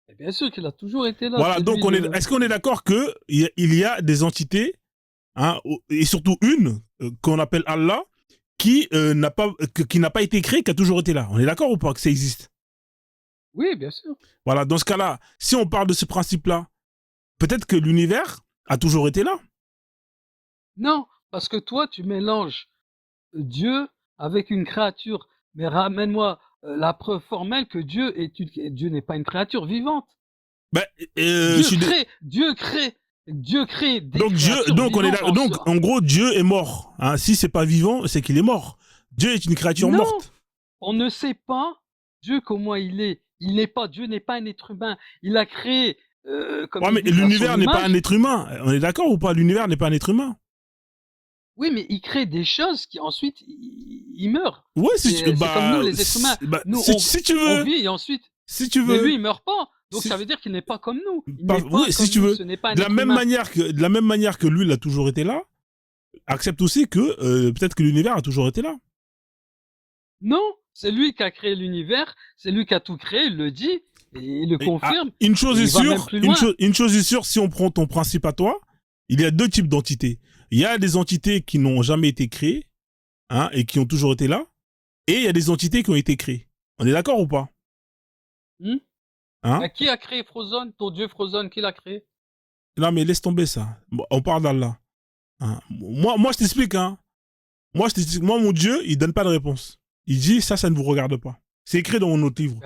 Et bien sûr qu'il a toujours été là. Voilà, donc est-ce qu'on est d'accord qu'il y a des entités, hein, et surtout une, qu'on appelle Allah, qui n'a pas été créée, qui a toujours été là? On est d'accord ou pas que ça existe? Oui, bien sûr. Voilà, dans ce cas-là, si on parle de ce principe-là, peut-être que l'univers a toujours été là. Non, parce que toi, tu mélanges Dieu avec une créature. Mais ramène-moi la preuve formelle que Dieu n'est pas une créature vivante. Ben, Dieu crée des créatures vivantes. Donc en gros, Dieu est mort. Hein. Si c'est pas vivant, c'est qu'il est mort. Dieu est une créature morte. On ne sait pas Dieu comment il est. Dieu n'est pas un être humain. Il a créé. Mais l'univers n'est pas un être humain. On est d'accord ou pas? L'univers n'est pas un être humain. Oui, mais il crée des choses qui ensuite il meurt. Ouais, c'est comme nous les êtres humains. Nous, si tu veux. On vit et ensuite. Si tu veux. Mais lui, il meurt pas. Donc ça veut dire qu'il n'est pas comme nous. Oui, si tu veux. De la même manière que lui, il a toujours été là. Accepte aussi que peut-être que l'univers a toujours été là. Non, c'est lui qui a créé l'univers. C'est lui qui a tout créé. Il le dit et il le confirme. Une chose est sûre, si on prend ton principe à toi, il y a deux types d'entités. Il y a des entités qui n'ont jamais été créées, hein, et qui ont toujours été là, et il y a des entités qui ont été créées. On est d'accord ou pas? Hein? Qui a créé Frozone? Ton dieu Frozone, qui l'a créé? Non, mais laisse tomber ça. On parle d'Allah. Hein. Moi, je t'explique. Hein. Moi, mon Dieu, il donne pas de réponse. Il dit, ça ne vous regarde pas. C'est écrit dans notre livre.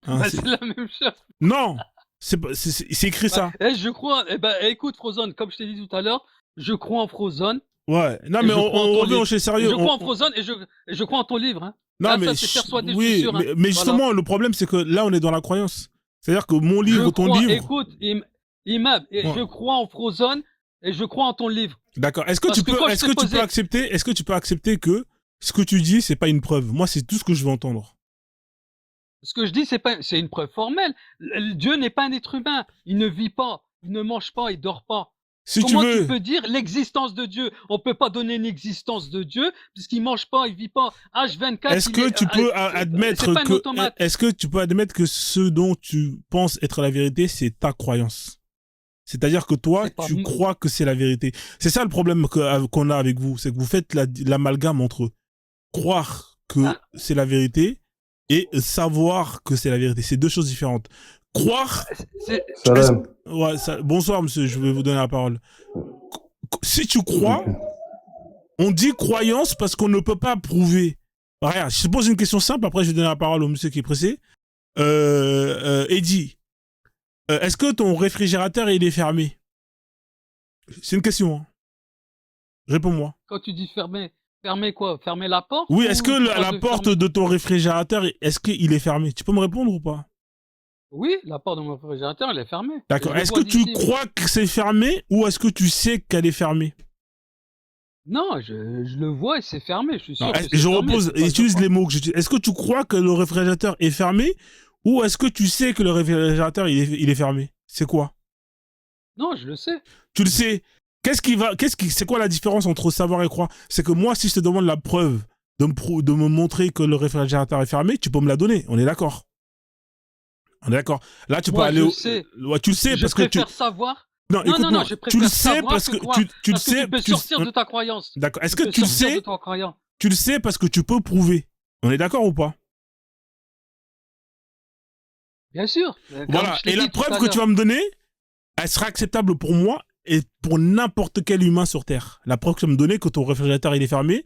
C'est la même chose. Non, c'est écrit ça. Je crois. Écoute, Frozone, comme je t'ai dit tout à l'heure, je crois en Frozone. Ouais, non, mais on revient chez sérieux. Je crois en Frozone et je crois en ton livre. Hein. Non, là, mais ça, c'est persuadé, oui, je suis sûr, hein. mais justement, voilà. Le problème, c'est que là, on est dans la croyance. C'est-à-dire que mon livre, ton livre. Écoute, Imab, je crois en Frozone et je crois en ton livre. D'accord. Est-ce que tu peux accepter que ce que tu dis, c'est pas une preuve? Moi, c'est tout ce que je veux entendre. Ce que je dis, c'est une preuve formelle. Dieu n'est pas un être humain. Il ne vit pas, il ne mange pas, il dort pas. Si tu Comment tu veux, peux dire l'existence de Dieu? On peut pas donner une existence de Dieu puisqu'il mange pas, il vit pas. H24, est-ce que tu peux c'est admettre pas un que, automate. est-ce que tu peux admettre que ce dont tu penses être la vérité, c'est ta croyance? C'est-à-dire que toi, C'est pas tu crois que c'est la vérité. C'est ça le problème qu'on a avec vous, c'est que vous faites l'amalgame entre croire que Ah. c'est la vérité et savoir que c'est la vérité. C'est deux choses différentes. Croire... C'est- Salam. Ouais, bonsoir monsieur, je vais vous donner la parole. Si tu crois, on dit croyance parce qu'on ne peut pas prouver. Regarde, je te pose une question simple, après je vais donner la parole au monsieur qui est pressé. Eddie, est-ce que ton réfrigérateur il est fermé? C'est une question. Hein. Réponds-moi. Quand tu dis fermer, fermer quoi? Fermer la porte? Oui, ou est-ce que tu parles la de porte fermer- de ton réfrigérateur, est-ce qu'il est fermé? Tu peux me répondre ou pas? Oui, la porte de mon réfrigérateur, elle est fermée. D'accord. Je le Est-ce vois que tu d'ici. crois que c'est fermé ou est-ce que tu sais qu'elle est fermée? Non, je le vois et c'est fermé. Je suis sûr Non, que c'est je fermé, repose, c'est pas- utilise les mots que j'utilise. Est-ce que tu crois que le réfrigérateur est fermé ou est-ce que tu sais que le réfrigérateur il est fermé? C'est quoi? Non, je le sais. Tu le sais. C'est quoi la différence entre savoir et croire? C'est que moi, si je te demande la preuve de me montrer que le réfrigérateur est fermé, tu peux me la donner. On est d'accord. On est d'accord. Là, tu peux Moi, aller je au... sais. Ouais, tu le sais Je parce que tu... préfère savoir. Non, Non, écoute-moi. je Tu préfère le sais savoir parce que que croire. tu le Parce que sais... tu peux sortir de ta croyance. D'accord. Est-ce Tu que peux tu le sortir sais? de ta croyance. Tu le sais parce que tu peux prouver. On est d'accord ou pas? Bien sûr. Voilà. Et la preuve que tu vas me donner, elle sera acceptable pour moi et pour n'importe quel humain sur Terre. La preuve que tu vas me donner que ton réfrigérateur il est fermé,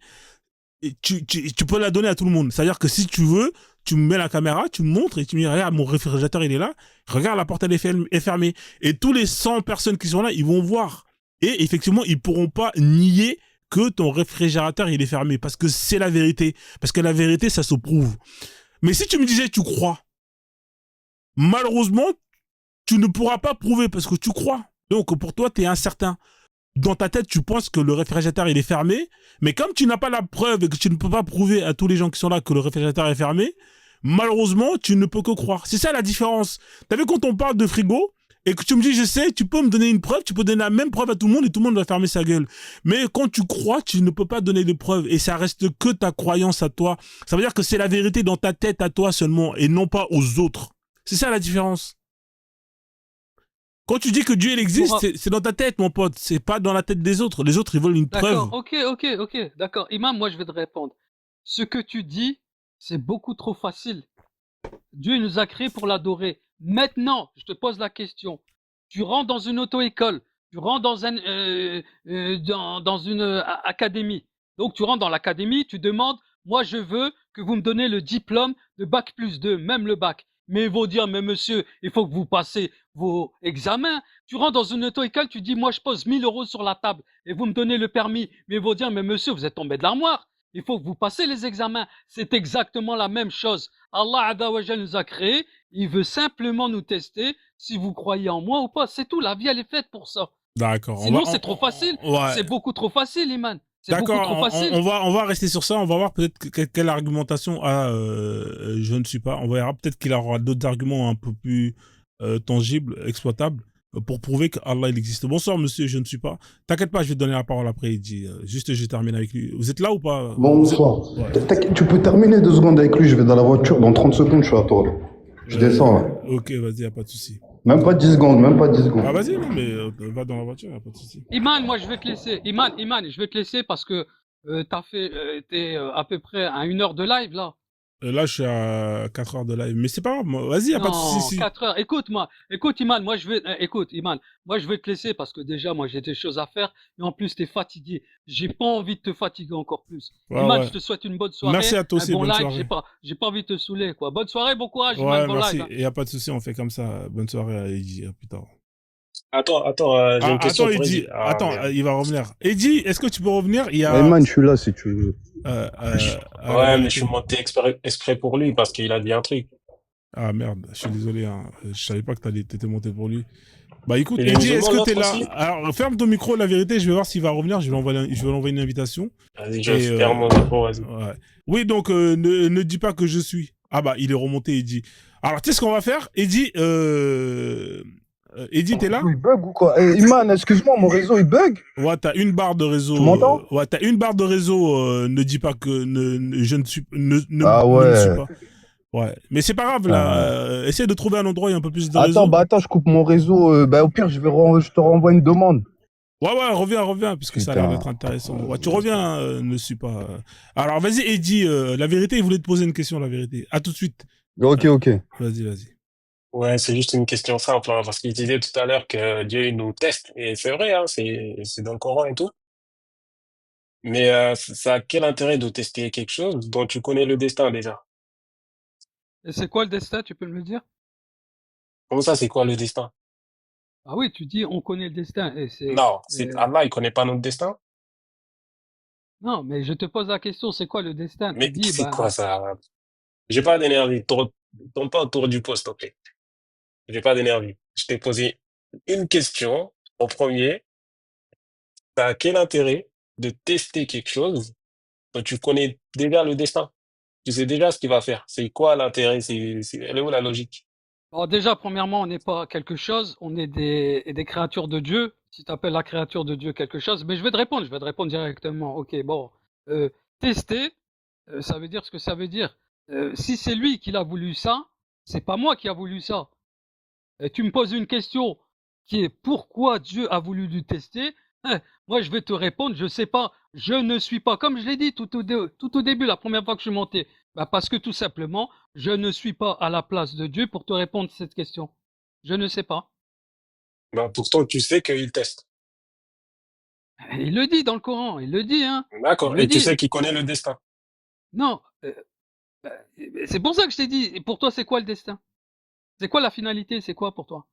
et tu peux la donner à tout le monde. C'est-à-dire que si tu veux, tu me mets la caméra, tu me montres et tu me dis regarde, mon réfrigérateur il est là, regarde la porte elle est fermée. Et tous les 100 personnes qui sont là, ils vont voir. Et effectivement, ils pourront pas nier que ton réfrigérateur il est fermé parce que c'est la vérité. Parce que la vérité, ça se prouve. Mais si tu me disais tu crois, malheureusement, tu ne pourras pas prouver parce que tu crois. Donc pour toi, tu es incertain. Dans ta tête, tu penses que le réfrigérateur il est fermé, mais comme tu n'as pas la preuve et que tu ne peux pas prouver à tous les gens qui sont là que le réfrigérateur est fermé, malheureusement, tu ne peux que croire. C'est ça la différence. T'as vu quand on parle de frigo et que tu me dis je sais, tu peux me donner une preuve, tu peux donner la même preuve à tout le monde et tout le monde va fermer sa gueule. Mais quand tu crois, tu ne peux pas donner de preuves et ça reste que ta croyance à toi. Ça veut dire que c'est la vérité dans ta tête à toi seulement et non pas aux autres. C'est ça la différence. Quand tu dis que Dieu il existe, c'est dans ta tête, mon pote. C'est pas dans la tête des autres. Les autres, ils veulent une preuve. D'accord, ok. D'accord. Imam, moi, je vais te répondre. Ce que tu dis, c'est beaucoup trop facile. Dieu il nous a créés pour l'adorer. Maintenant, je te pose la question. Tu rentres dans une auto-école. Tu rentres dans une académie. Donc, tu rentres dans l'académie, tu demandes, moi, je veux que vous me donnez le diplôme de bac+2, même le bac. Mais ils vont dire, mais monsieur, il faut que vous passez vos examens. Tu rentres dans une auto-école, tu dis, moi, je pose 1000 € sur la table et vous me donnez le permis. Mais ils vont dire, mais monsieur, vous êtes tombé de l'armoire. Il faut que vous passez les examens. C'est exactement la même chose. Allah Azza wa Jalla nous a créés. Il veut simplement nous tester si vous croyez en moi ou pas. C'est tout. La vie, elle est faite pour ça. D'accord. Sinon, c'est trop facile. Ouais. C'est beaucoup trop facile, Iman. C'est beaucoup trop facile. On va rester sur ça. On va voir peut-être quelle argumentation a je ne suis pas. On verra peut-être qu'il aura d'autres arguments un peu plus tangibles, exploitables, pour prouver qu'Allah il existe. Bonsoir monsieur, je ne suis pas. T'inquiète pas, je vais te donner la parole après. Il dit juste je termine avec lui. Vous êtes là ou pas? Bonsoir. Ouais. Tu peux terminer 2 secondes avec lui, je vais dans la voiture. Dans 30 secondes, je suis à toi. Je descends. Là. Ok, vas-y, y a pas de souci. Même pas 10 secondes, même pas 10 secondes. Ah vas-y, non, mais va dans la voiture, y a pas de souci. Iman, moi je vais te laisser. Iman, je vais te laisser parce que t'es à peu près à 1 heure de live là. Là, je suis à 4 heures de live, mais c'est pas grave. Vas-y, y a pas de souci. 4 heures. Écoute, Iman, moi je vais te laisser parce que déjà moi j'ai des choses à faire, et en plus t'es fatigué. J'ai pas envie de te fatiguer encore plus. Ouais, Iman, ouais. je te souhaite une bonne soirée. Merci à toi aussi, un bon bonne live. soirée. J'ai pas envie de te saouler quoi. Bonne soirée, bon courage, Ouais, Iman, bon merci. live. Y a pas de souci, on fait comme ça. Bonne soirée à Eddie, à plus tard. Attends, j'ai une question attends, pour Eddie. Eddie. Attends, il va revenir. Eddie, est-ce que tu peux revenir? Il y a... Ayman, je suis là si tu veux. Ouais, mais je suis monté exprès pour lui parce qu'il a dit un truc. Ah merde, je suis désolé. Hein. Je savais pas que t'étais monté pour lui. Bah écoute, Et Eddie, les est-ce que musulmans, t'es là? l'autre aussi Alors, ferme ton micro, la vérité, je vais voir s'il va revenir. Je vais lui envoyer une invitation. Vas-y, je ferme mon micro, vas-y. Ouais. Oui, donc, ne dis pas que je suis. Ah bah, il est remonté, Eddie. Alors, tu sais ce qu'on va faire? Eddie, Eddy, t'es là? Il bug ou quoi? Iman, excuse-moi, mon réseau, il bug? Ouais, t'as une barre de réseau. Tu m'entends? Ouais, t'as une barre de réseau. Ne dis pas que je ne suis, Ah ne me suis ouais. pas. Ouais, mais c'est pas grave là. Essaie de trouver un endroit où il y a un peu plus de Attends, réseau. attends, je coupe mon réseau. Au pire, je te renvoie une demande. Ouais, reviens, parce que ça a l'air Putain. d'être intéressant. Ouais, tu reviens, ne suis pas. Alors, vas-y, Eddy, la vérité, il voulait te poser une question, la vérité. À tout de suite. Ok. Vas-y. Ouais, c'est juste une question simple, hein, parce qu'il disait tout à l'heure que Dieu il nous teste, et c'est vrai, hein, c'est dans le Coran et tout. Mais ça a quel intérêt de tester quelque chose dont tu connais le destin déjà? Et c'est quoi le destin, tu peux me le dire? Comment ça, c'est quoi le destin? Ah oui, tu dis on connaît le destin. Et Non, c'est Allah, il connaît pas notre destin. Non, mais je te pose la question, c'est quoi le destin? Tu Mais dis, c'est quoi ben, ça? J'ai pas d'énergie. Tourne pas autour du pot, s'il te plaît. J'ai pas d'énergie. Je t'ai posé une question en premier. Ça a quel intérêt de tester quelque chose dont tu connais déjà le destin? Tu sais déjà ce qu'il va faire. C'est quoi l'intérêt? Elle est où la logique? bon, déjà, premièrement, on n'est pas quelque chose, on est des créatures de Dieu. Si tu appelles la créature de Dieu quelque chose, mais je vais te répondre directement. Ok, bon, tester, ça veut dire ce que ça veut dire. Si c'est lui qui l'a voulu ça, c'est pas moi qui a voulu ça. Et tu me poses une question qui est pourquoi Dieu a voulu lui tester. Moi, je vais te répondre, je sais pas, je ne suis pas, comme je l'ai dit tout au début, la première fois que je suis monté, bah parce que tout simplement, je ne suis pas à la place de Dieu pour te répondre à cette question. Je ne sais pas. Ben, pourtant, tu sais qu'il teste. Il le dit dans le Coran, il le dit, hein. Il D'accord. le Et tu dit. sais qu'il connaît le destin. Non, bah, c'est pour ça que je t'ai dit, et pour toi, c'est quoi le destin? C'est quoi la finalité? C'est quoi pour toi?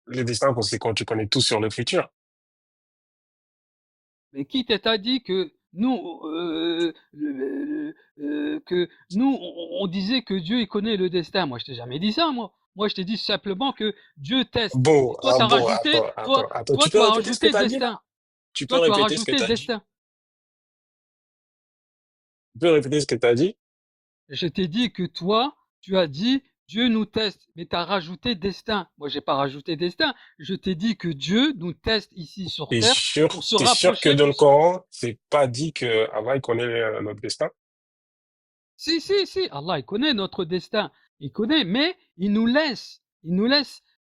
Le destin, c'est quand tu connais tout sur le futur. Mais qui t'a dit que nous, que nous, on disait que Dieu il connaît le destin? Moi, je t'ai jamais dit ça, moi. Moi, je t'ai dit simplement que Dieu teste. Et toi, t'as rajouté, Attends. Tu toi, tu peux as répéter ce que rajouté tu as dit là? destin. Tu peux Toi, tu as répéter ce que rajouté tu as dit? destin. Tu peux répéter ce que tu as dit? Je t'ai dit que toi, tu as dit Dieu nous teste, mais tu as rajouté destin. Moi, j'ai pas rajouté destin. Je t'ai dit que Dieu nous teste ici sur terre pour se T'es sûr que rapprocher. dans le Coran, c'est pas dit que Allah, il connaît notre destin? Si, Allah, il connaît notre destin, il connaît, mais il nous laisse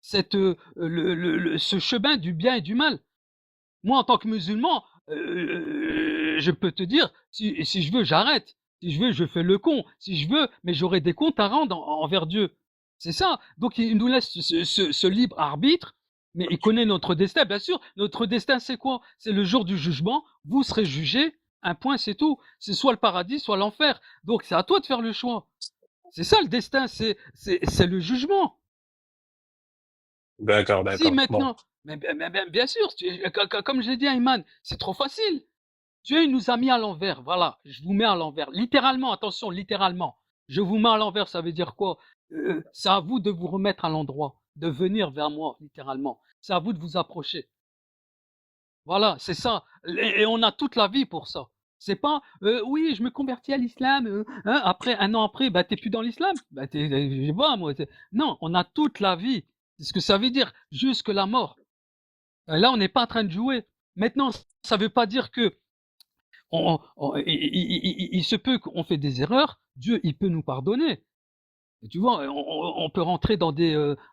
cette, ce chemin du bien et du mal. Moi, en tant que musulman, je peux te dire, si je veux, j'arrête. Si je veux, je fais le con. Si je veux, mais j'aurai des comptes à rendre envers Dieu. C'est ça. Donc, il nous laisse ce libre arbitre, mais il connaît notre destin, bien sûr. Notre destin, c'est quoi? C'est le jour du jugement. Vous serez jugés. Un point, c'est tout. C'est soit le paradis, soit l'enfer. Donc, c'est à toi de faire le choix. C'est ça le destin, c'est le jugement. D'accord, Si d'accord. Bon. maintenant, mais bien sûr, comme je l'ai dit à Iman, c'est trop facile. Dieu il nous a mis à l'envers, voilà, je vous mets à l'envers. Littéralement, attention, littéralement. Je vous mets à l'envers, ça veut dire quoi? C'est à vous de vous remettre à l'endroit, de venir vers moi, littéralement. C'est à vous de vous approcher. Voilà, c'est ça. Et on a toute la vie pour ça. C'est pas, oui, je me convertis à l'islam, hein, après, un an après, bah, t'es plus dans l'islam. Bah, je sais pas, moi. Non, on a toute la vie. C'est ce que ça veut dire, jusque la mort. Là, on n'est pas en train de jouer. Maintenant, ça veut pas dire que il se peut qu'on fait des erreurs. Dieu, il peut nous pardonner. Tu vois, on peut rentrer dans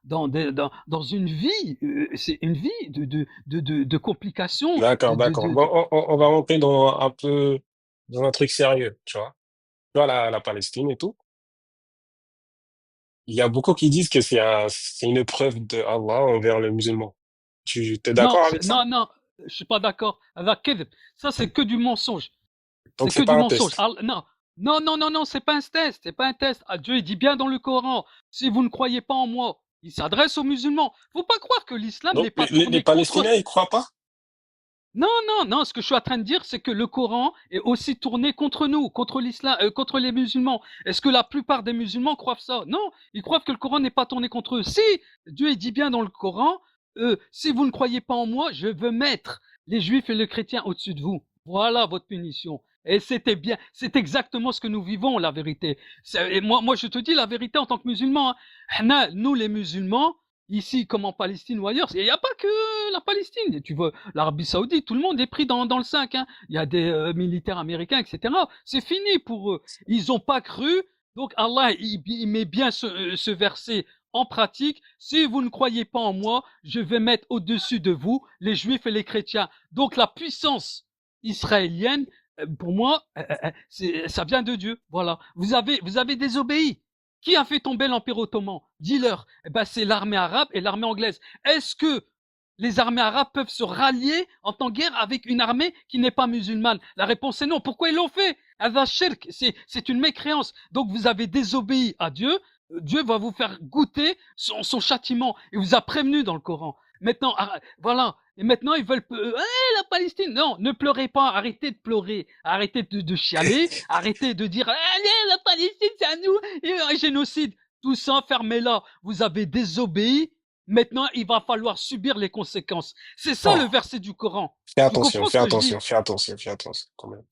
dans une vie, c'est une vie de complications, D'accord. Bon, on va rentrer dans un peu, dans un truc sérieux, tu vois. Tu vois, la Palestine et tout. Il y a beaucoup qui disent que c'est une preuve de Allah envers les musulmans. Tu t'es Non, d'accord avec ça? non, je suis pas d'accord. Avec kadhb. Ça, c'est que du mensonge. Donc C'est que c'est du pas un mensonge. test. Non, c'est pas un test, c'est pas un test. Ah, Dieu, il dit bien dans le Coran, si vous ne croyez pas en moi, il s'adresse aux musulmans. Faut pas croire que l'islam Donc n'est pas les tourné contre. Palestiniens, ils croient pas? Non, ce que je suis en train de dire, c'est que le Coran est aussi tourné contre nous, contre l'islam, contre les musulmans. Est-ce que la plupart des musulmans croient ça? Non, ils croient que le Coran n'est pas tourné contre eux. Si, Dieu il dit bien dans le Coran, si vous ne croyez pas en moi, je veux mettre les juifs et les chrétiens au-dessus de vous. Voilà votre punition. Et c'était bien, c'est exactement ce que nous vivons, la vérité. Et moi, je te dis la vérité en tant que musulman. Hein. Nous, les musulmans, ici comme en Palestine ou ailleurs, il n'y a pas que la Palestine. Tu vois, l'Arabie Saoudite, tout le monde est pris dans le sac. Hein. Il y a des militaires américains, etc. C'est fini pour eux. Ils n'ont pas cru. Donc Allah, il met bien ce verset en pratique. Si vous ne croyez pas en moi, je vais mettre au-dessus de vous les Juifs et les chrétiens. Donc la puissance israélienne, pour moi, ça vient de Dieu. Voilà. Vous avez désobéi. Qui a fait tomber l'Empire ottoman? Dis-leur. Eh ben, c'est l'armée arabe et l'armée anglaise. Est-ce que les armées arabes peuvent se rallier en temps de guerre avec une armée qui n'est pas musulmane? La réponse est non. Pourquoi ils l'ont fait? C'est une mécréance. Donc vous avez désobéi à Dieu. Dieu va vous faire goûter son châtiment. Il vous a prévenu dans le Coran. Maintenant, voilà. Et maintenant, ils veulent... la Palestine! Non, ne pleurez pas. Arrêtez de pleurer. Arrêtez de chialer. Arrêtez de dire, allez, la Palestine, c'est à nous. Et un génocide. Tout ça, fermez-la. Vous avez désobéi. Maintenant, il va falloir subir les conséquences. C'est ça Oh, le verset du Coran. fais Tu attention, comprends ce fais que je dis? attention, fais attention, fais attention, quand même.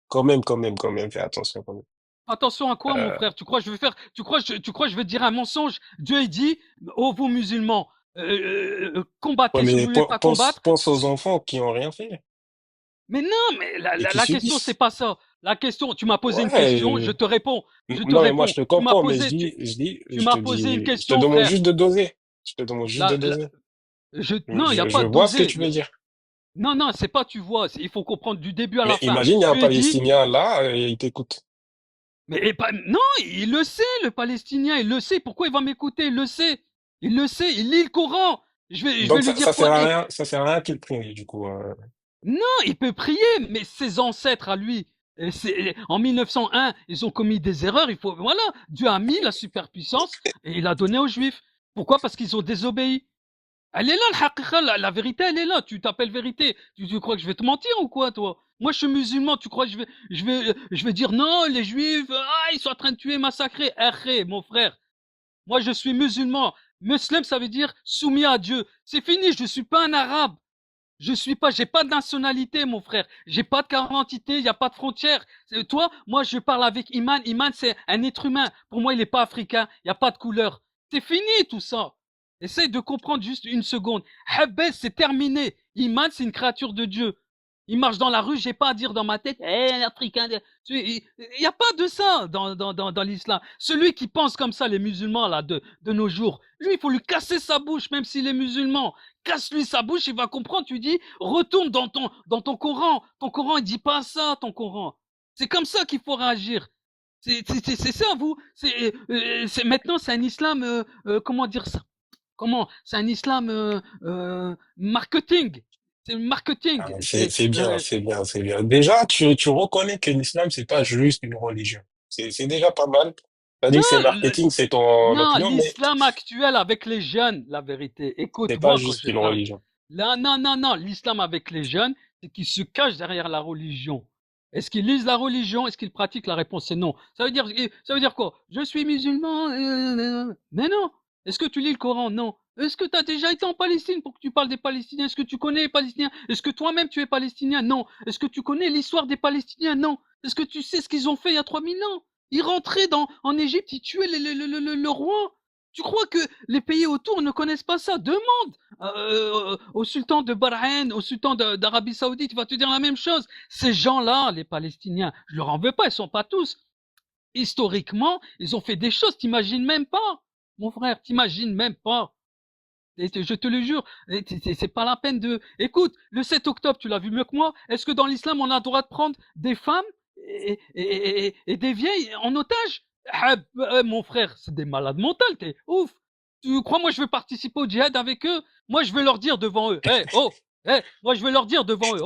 Quand même, fais attention, quand même. Attention à quoi, mon Euh, frère? Tu crois que je vais faire, tu crois que je vais dire un mensonge? Dieu, il dit, ô vous musulmans, ouais, combattez si vous mais voulez pas combattre. pense aux enfants qui ont rien fait Mais non, mais et qui la question, c'est subissent. pas ça. La question, tu m'as posé une Ouais, question, je te réponds. Je te non, mais moi, réponds. je te comprends, mais Tu m'as posé une je te question, demande frère. juste de doser. Je te demande juste de La, la- doser. non, il n'y a Je pas de vois ce que dosé. tu veux dire. Non, non, c'est pas tu vois. Il faut comprendre du début à Mais la fin. imagine, il y a un Dieu a dit, Palestinien là, et il t'écoute. mais non, il le sait, le Palestinien, il le sait. Pourquoi il va m'écouter? Il le sait. Il le sait. Il lit le Coran. Je vais Donc lui dire quoi? ça sert à rien qu'il prie, du coup. Non, il peut prier, mais ses ancêtres à lui, en 1901, ils ont commis des erreurs. Voilà, Dieu a mis la superpuissance et il a donné aux Juifs. Pourquoi? Parce qu'ils ont désobéi. Elle est là, le haqiqa, la vérité, elle est là. Tu t'appelles vérité. Tu crois que je vais te mentir ou quoi, toi? Moi, je suis musulman. Tu crois que je vais dire non, les Juifs, ils sont en train de tuer, massacrer. Mon frère. Moi, je suis musulman. Muslim, ça veut dire soumis à Dieu. C'est fini. Je suis pas un arabe. J'ai pas de nationalité, mon frère. J'ai pas de carte d'identité, il y a pas de frontières. Toi, moi, je parle avec Iman. Iman, c'est un être humain. Pour moi, il est pas africain. Il y a pas de couleur. C'est fini, tout ça. Essaye de comprendre juste une seconde. Habès, c'est terminé. Iman, c'est une créature de Dieu. Il marche dans la rue, j'ai pas à dire dans ma tête, l'Africain. Il y a pas de ça dans l'islam. Celui qui pense comme ça, les musulmans là de nos jours, lui, il faut lui casser sa bouche, même s'il est musulman. Casse-lui sa bouche, il va comprendre. Tu dis, retourne dans ton Coran. Ton Coran, il dit pas ça, ton Coran. C'est comme ça qu'il faut réagir. C'est ça, vous. Maintenant, c'est un islam. Comment dire ça? Comment? C'est un islam marketing. C'est le marketing. C'est bien, c'est bien, c'est bien. Déjà, tu reconnais que l'islam, c'est pas juste une religion. C'est déjà pas mal. T'as dit Non, que c'est marketing, c'est ton non, opinion, mais l'islam actuel avec les jeunes, la vérité. c'est pas Écoute-moi quand juste je une parle. religion. Là, non. L'islam avec les jeunes, c'est qu'ils se cachent derrière la religion. Est-ce qu'ils lisent la religion? Est-ce qu'ils pratiquent? La réponse est non. Ça veut dire quoi? Je suis musulman. Mais non. Est-ce que tu lis le Coran? Non. Est-ce que tu as déjà été en Palestine pour que tu parles des Palestiniens? Est-ce que tu connais les Palestiniens? Est-ce que toi-même tu es palestinien? Non. Est-ce que tu connais l'histoire des Palestiniens? Non. Est-ce que tu sais ce qu'ils ont fait il y a 3000 ans? Ils rentraient en Égypte, ils tuaient le roi. Tu crois que les pays autour ne connaissent pas ça? Demande au sultan de Bahreïn, au sultan d'Arabie Saoudite, il va te dire la même chose. Ces gens-là, les Palestiniens, je leur en veux pas, ils sont pas tous. Historiquement, ils ont fait des choses, t'imagines même pas, mon frère, t'imagines même pas. Je te le jure, c'est pas la peine de... Écoute, le 7 octobre, tu l'as vu mieux que moi. Est-ce que dans l'islam, on a le droit de prendre des femmes et des vieilles en otage? Mon frère, c'est des malades mentales, t'es ouf. Tu crois, moi, je veux participer au djihad avec eux? Moi, je vais leur dire devant eux, moi, je vais leur dire devant eux,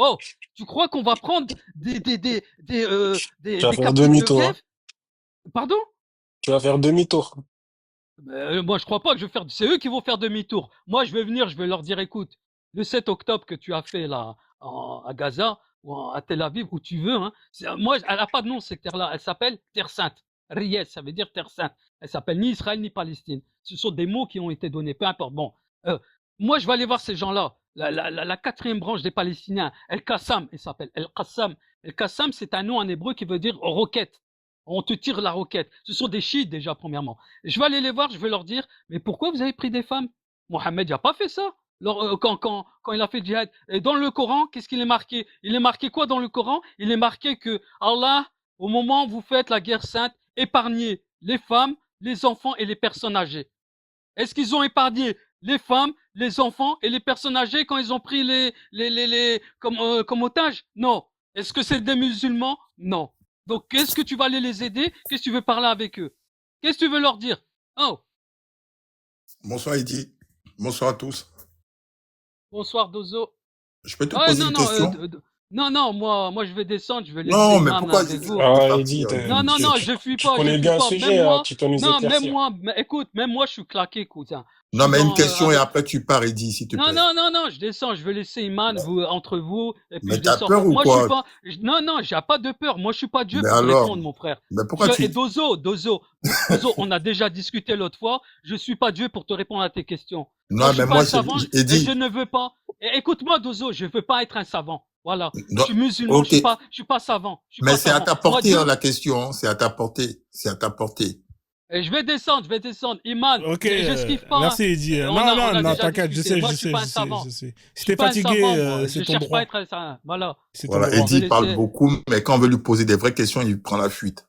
tu crois qu'on va prendre Tu vas des faire captifs de demi-tour, hein. guerre? Pardon? Tu vas faire demi-tour. Moi, je crois pas que je vais faire. C'est eux qui vont faire demi-tour. Moi, je vais venir, je vais leur dire, écoute, le 7 octobre que tu as fait là à Gaza ou à Tel Aviv, où tu veux, hein. Moi, elle a pas de nom cette terre-là. Elle s'appelle Terre Sainte. Riyad, ça veut dire Terre Sainte. Elle s'appelle ni Israël ni Palestine. Ce sont des mots qui ont été donnés, peu importe. Bon, moi, je vais aller voir ces gens-là. La quatrième branche des Palestiniens, El Qassam, elle s'appelle El Qassam. El Qassam, c'est un nom en hébreu qui veut dire roquette. On te tire la roquette. Ce sont des chiites déjà, premièrement. Je vais aller les voir, je vais leur dire, mais pourquoi vous avez pris des femmes? Mohammed n'a pas fait ça. Quand il a fait djihad. Et dans le Coran, qu'est-ce qu'il est marqué? Il est marqué quoi dans le Coran? Il est marqué que Allah, au moment où vous faites la guerre sainte, épargnez les femmes, les enfants et les personnes âgées. Est-ce qu'ils ont épargné les femmes, les enfants et les personnes âgées quand ils ont pris comme otages? Non. Est-ce que c'est des musulmans? Non. Donc, qu'est-ce que tu vas aller les aider? Qu'est-ce que tu veux parler avec eux? Qu'est-ce que tu veux leur dire? Oh, Bonsoir Eddy. Bonsoir à tous. bonsoir Dozo. Je peux te Ouais, poser non, une non, question? non, moi, je vais descendre, je vais laisser Non, mais Iman pourquoi avec vous. Ah, partir, Eddy, Non, non, non, je fuis tu pas, je connais fuis bien le pas. sujet, Même hein, moi, tu peux nous non, même éclaircir. moi, mais écoute, même moi, je suis claqué, cousin. Je Non, suis mais une dans, question et avec, après tu pars, Eddy, s'il te non, plaît. non, non, non, je descends, je vais laisser Iman entre vous, et puis Mais je t'as descends. peur ou Moi, je suis quoi? pas, non, non, j'ai pas de peur. Moi, je suis pas Dieu Mais pour te alors? répondre, mon frère. Mais pourquoi Et tu... Dozo, on a déjà discuté l'autre fois. Je suis pas Dieu pour te répondre à tes questions. Moi, Non, je suis mais pas moi, un savant, et je Eddy, ne veux pas. Écoute-moi, Dozo, je veux pas être un savant. Voilà. Je non, suis musulman, ok. je suis pas savant. Je suis Mais pas c'est à savant. ta Moi, portée, hein, Dieu, la question. Hein. C'est à ta portée. C'est à ta portée. et je vais descendre. Iman, Ok, j'esquive pas, hein. merci Eddy. On Non, a non, non, déjà t'inquiète, je discuté. sais, Moi, je je suis sais, pas je un sais, savant. je sais. Je Si suis t'es pas un fatigué, savant, moi. c'est Je ton cherche pas à droit. être un savant. Voilà. C'est ton Voilà, droit. Je vais Eddy parle laisser. beaucoup, mais quand on veut lui poser des vraies questions, il prend la fuite.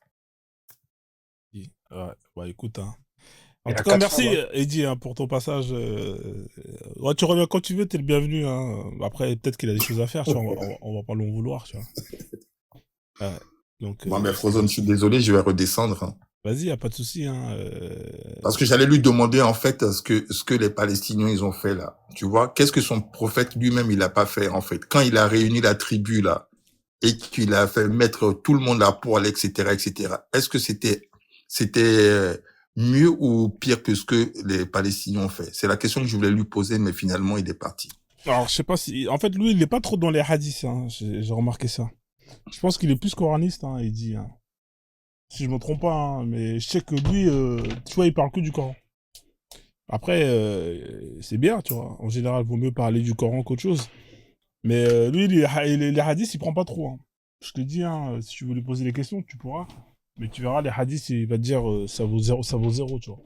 Ouais, bah écoute, hein. En Il tout a cas, 4 merci femmes, hein. Eddy hein, pour ton passage. Ouais, tu reviens quand tu veux, t'es le bienvenu. Hein. Après, peut-être qu'il a des choses à faire, tu vois, on va pas l'en vouloir, tu vois. Ouais. Donc, Bon, mais Frozone, je suis désolé, je vais redescendre. Hein. vas-y, y a pas de souci. Hein. Parce que j'allais lui demander, en fait, ce que les Palestiniens, ils ont fait, là. Tu vois, qu'est-ce que son prophète lui-même, il a pas fait, en fait. Quand il a réuni la tribu, là, et qu'il a fait mettre tout le monde à poil, etc., etc., est-ce que c'était mieux ou pire que ce que les Palestiniens ont fait? C'est la question que je voulais lui poser, mais finalement, il est parti. Alors, je sais pas si... En fait, lui, il est pas trop dans les hadiths, hein. J'ai remarqué ça. Je pense qu'il est plus coraniste, hein, Eddy. Hein. Si je me trompe pas, hein. Mais je sais que lui, tu vois, il parle que du Coran. Après, c'est bien, tu vois. En général, il vaut mieux parler du Coran qu'autre chose. Mais lui, les hadiths, il prend pas trop. Hein. Je te dis, hein, si tu veux lui poser des questions, tu pourras. Mais tu verras, les hadiths, il va te dire ça vaut zéro, tu vois.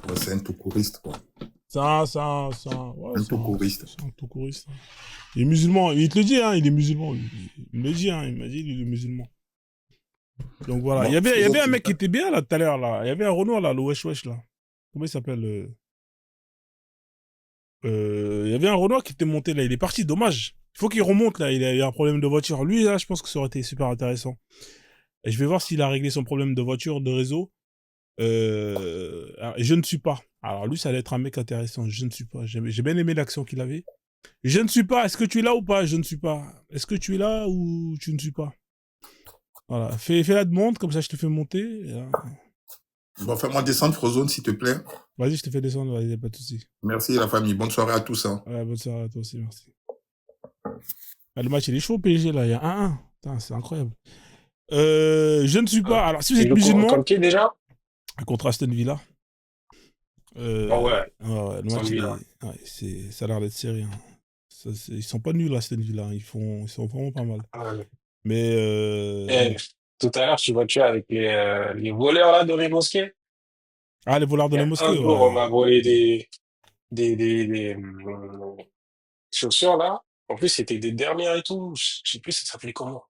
Ouais, c'est un tout couriste, quoi. Ouais, Un c'est tout couriste. un tout couriste. Il est musulman. Il te le dit, hein, il est musulman. Il me le dit, hein, il m'a dit, il est musulman. Donc voilà. Bon, Il y avait un mec qui était bien, là, tout à l'heure, là. Il y avait un Renoir, là, le Wesh Wesh, là. Comment il s'appelle Il y avait un Renoir qui était monté, là. Il est parti, dommage. Il faut qu'il remonte, là. Il a un problème de voiture. Lui, là, je pense que ça aurait été super intéressant. Et je vais voir s'il a réglé son problème de voiture, de réseau. Alors, je ne suis pas. Alors lui, ça allait être un mec intéressant. Je ne suis pas. J'ai bien aimé l'action qu'il avait. Je ne suis pas. Est-ce que tu es là ou pas? Je ne suis pas. Est-ce que tu es là ou tu ne suis pas? Voilà. Fais la demande, comme ça je te fais monter. Bon, fais-moi descendre, Frozone, s'il te plaît. Vas-y, je te fais descendre, vas-y, y a pas de souci. Merci, la famille. Bonne soirée à tous. Hein. Ouais, bonne soirée à toi aussi, merci. Ah, le match, il est chaud, PSG, là. Il y a 1-1. Putain, c'est incroyable. Je ne suis pas. Alors, si vous êtes musulman. Comme qui déjà? Contre Aston Villa. Ah ouais. Ouais, le match, ça a l'air d'être serré. Hein. Ils sont pas nuls, Aston Villa. Ils sont vraiment pas mal. Ah ouais. Mais. Tout à l'heure, tu vois avec les voleurs là dans les mosquées. Ah, les voleurs de Il y la a mosquée, un jour, on m'a volé des chaussures là. En plus, c'était des dernières et tout. Je sais plus, ça s'appelait comment.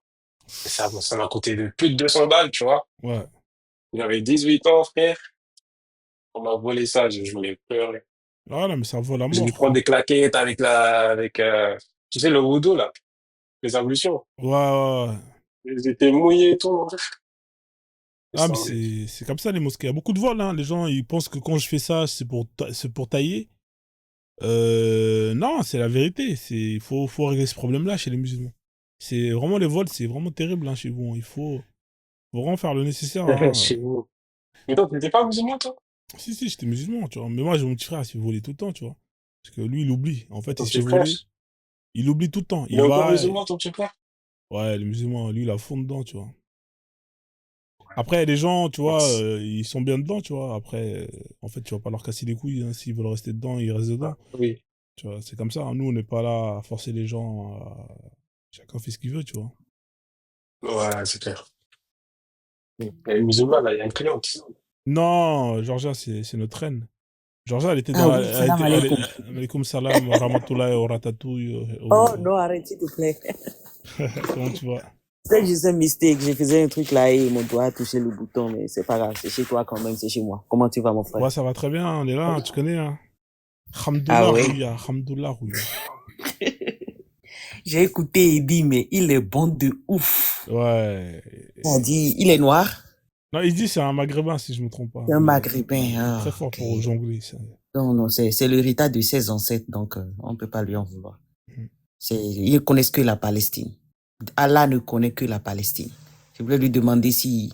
Et ça m'a coûté de plus de 200 balles, tu vois. Ouais. J'avais 18 ans, frère. On m'a volé ça, je voulais pleurer. Ah non, mais ça vaut la J'ai mort. dû prendre des claquettes avec tu sais, le wudu là, les ablutions. Ouais. Ils étaient mouillés et tout. Ah, mais c'est comme ça, les mosquées. Il y a beaucoup de vols, hein. Les gens, ils pensent que quand je fais ça, c'est pour tailler. Non, c'est la vérité. Il faut régler ce problème-là chez les musulmans. C'est vraiment les vols, c'est vraiment terrible, hein, chez vous. Il faut vraiment faire le nécessaire. Hein. Chez vous. Mais toi, t'étais pas musulman, toi? Si, j'étais musulman, tu vois. Mais moi, j'ai mon petit frère, il se fait voler tout le temps, tu vois. Parce que lui, il oublie. En fait, Ton il se petit fait frère? voler. Il oublie tout le temps. Il est encore musulman, ton petit frère? Ouais, les musulmans, lui, il a fond dedans, tu vois. Après, les gens, tu vois, ils sont bien dedans, tu vois. Après, en fait, tu vas pas leur casser les couilles. Hein. S'ils veulent rester dedans, ils restent dedans. Oui. Tu vois, c'est comme ça. Hein. Nous, on n'est pas là à forcer les gens. Chacun fait ce qu'il veut, tu vois. Ouais, c'est clair. Et les musulmans, là, il y a une cliente. Non, Georgia, c'est notre reine. Georgia, elle était Ah dans oui, salam alaikum. Alaikum salam, rahmatullahi wa ratatouille. Oh non, arrête, s'il te plaît. Comment tu vas? C'est juste un mistake. Je faisais un truc là et mon doigt a touché le bouton, mais c'est pas grave. C'est chez toi quand même, c'est chez moi. Comment tu vas, mon frère? Ouais, ça va très bien, on est là, hein, tu connais. Hein. Hamdoullah Ah ouais? Rouya, Hamdoullah Rouya. J'ai écouté Eddie, mais il est bon de ouf. Ouais. On dit, il est noir. Non, il dit c'est un maghrébin, si je me trompe pas. C'est un Mais maghrébin. Ah, très fort ok. pour jongler. Ça. Non, c'est l'héritage de ses ancêtres, donc on ne peut pas lui en vouloir. Mhm. Ils ne connaissent que la Palestine. Allah ne connaît que la Palestine. Je voulais lui demander si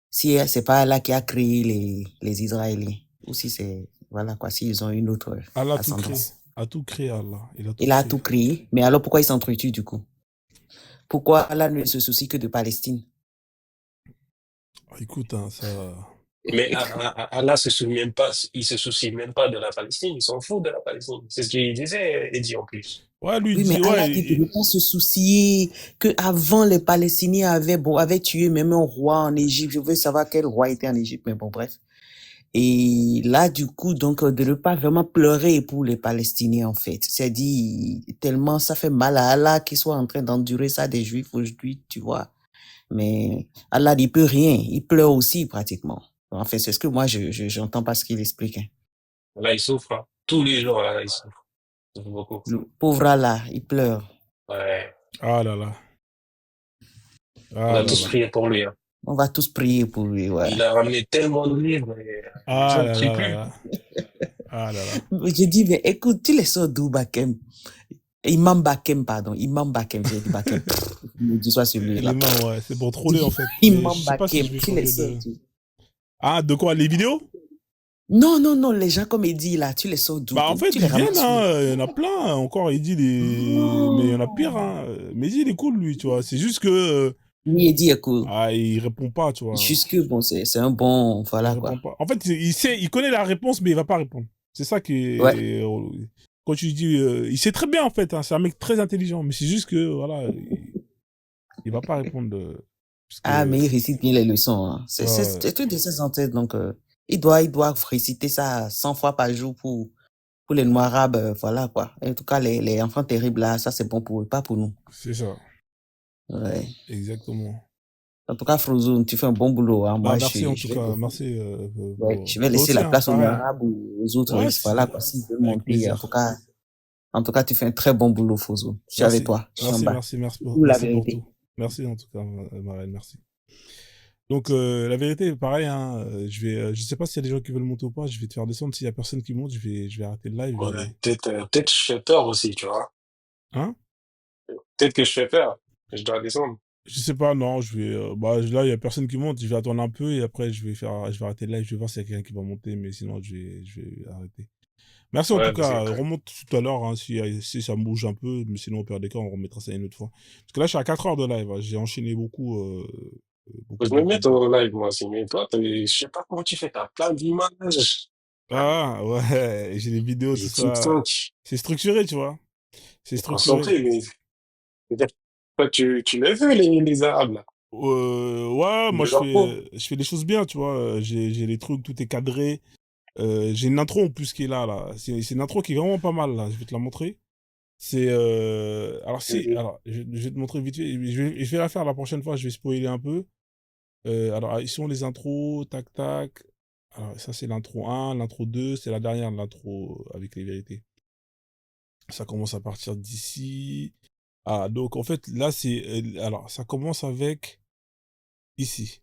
c'est pas Allah qui a créé les Israéliens, ou si c'est, voilà quoi, s'ils ont une autre Allah a tout créé. ascendance. A tout créé, Allah. Il a tout créé. Mais alors pourquoi il s'entretue du coup? Pourquoi Allah ne se soucie que de Palestine? Écoute, hein, ça. Mais Allah se souvient pas, il se soucie même pas de la Palestine, il s'en fout de la Palestine. C'est ce qu'il disait, Eddie, en plus. Ouais, lui Oui, dit, mais Allah ouais. dit de ne pas se soucier que avant les Palestiniens avaient tué même un roi en Égypte. Je veux savoir quel roi était en Égypte, mais bon, bref. Et là, du coup, donc, de ne pas vraiment pleurer pour les Palestiniens, en fait. C'est dit, tellement ça fait mal à Allah qu'il soit en train d'endurer ça des Juifs aujourd'hui, tu vois. Mais Allah n'y peut rien. Il pleure aussi, pratiquement. En fait, c'est ce que moi, j'entends pas ce qu'il explique. Hein. Là, il souffre, hein. Tous les jours, là, il souffre. Il souffre beaucoup. Le pauvre Allah, il pleure. Ouais. Ah là là. On a tous prié pour lui, hein. On va tous prier pour lui, ouais. Il a ramené tellement de livres et les gens ne prient plus. Ah là là. J'ai dit, mais écoute, tu les sors d'où, Bakem? Imam Bakem, pardon. Imam Bakem, j'ai dit Bakem. Dis-moi celui-là. L'imam, ouais, c'est pour troller, en fait. Imam je sais pas si je vais Bakem, tu les changer sors de... d'où? Ah, de quoi? Les vidéos? Non, les gens comme Eddie, là, tu les sors d'où? Bah, en fait, tu ils viennent, hein. Il y en a plein. Encore, Eddie, mais il y en a pire, hein. Mais Eddie, il est cool, lui, tu vois. C'est juste que... Oui, Eddie est cool. Ah, il répond pas, tu vois. Juste que, bon, c'est un bon, voilà, quoi. Pas. En fait, il connaît la réponse, mais il va pas répondre. C'est ça qui est... Ouais. Quand tu dis... il sait très bien, en fait. Hein. C'est un mec très intelligent. Mais c'est juste que, voilà... il va pas répondre. Ah, mais il récite bien les leçons. Hein. C'est tout de ses ancêtres. Donc, il doit réciter ça 100 fois par jour pour les noirs arabes. Voilà, quoi. En tout cas, les enfants terribles, là, ça, c'est bon pour eux, pas pour nous. C'est ça. Ouais. Exactement. En tout cas, Frozoun, tu fais un bon boulot. Hein. Moi, merci, en tout cas. Merci. Ouais, je vais laisser la place aux Arabes ou aux autres. Ouais, voilà, quoi. S'ils veulent monter, en tout cas, tu fais un très bon boulot, Frozoun. Je suis avec toi. Merci pour tout. Merci, en tout cas, Marine, merci. Donc, la vérité, pareil, hein, je sais pas s'il y a des gens qui veulent monter ou pas, je vais te faire descendre. S'il y a personne qui monte, je vais arrêter le live. Ouais, peut-être je fais peur aussi, tu vois. Hein? Peut-être que je fais peur, que je dois descendre. Je sais pas, non, je vais, là, il y a personne qui monte, je vais attendre un peu et après, je vais arrêter le live, je vais voir s'il y a quelqu'un qui va monter, mais sinon, je vais arrêter. Merci en tout cas, remonte tout à l'heure, hein, si ça bouge un peu, mais sinon, au pire des cas, on remettra ça une autre fois. Parce que là, je suis à 4 heures de live, hein, j'ai enchaîné beaucoup. Je me mets au live, moi aussi, mais toi, je sais pas comment tu fais, t'as plein d'images. Ah, ouais, j'ai des vidéos, tout ça. C'est structuré, tu vois. C'est structuré. Concentré, mais toi, tu les veux, les Arabes, là. Ouais, moi, je fais des choses bien, tu vois. J'ai les trucs, tout est cadré. J'ai une intro en plus qui est là. C'est une intro qui est vraiment pas mal, là. Je vais te la montrer. C'est alors je vais te montrer vite fait. Je vais la faire la prochaine fois. Je vais spoiler un peu. Alors ils sont les intros, tac tac. Alors ça c'est l'intro 1, l'intro 2, c'est la dernière de l'intro avec les vérités. Ça commence à partir d'ici. Ah donc en fait là c'est alors ça commence avec ici.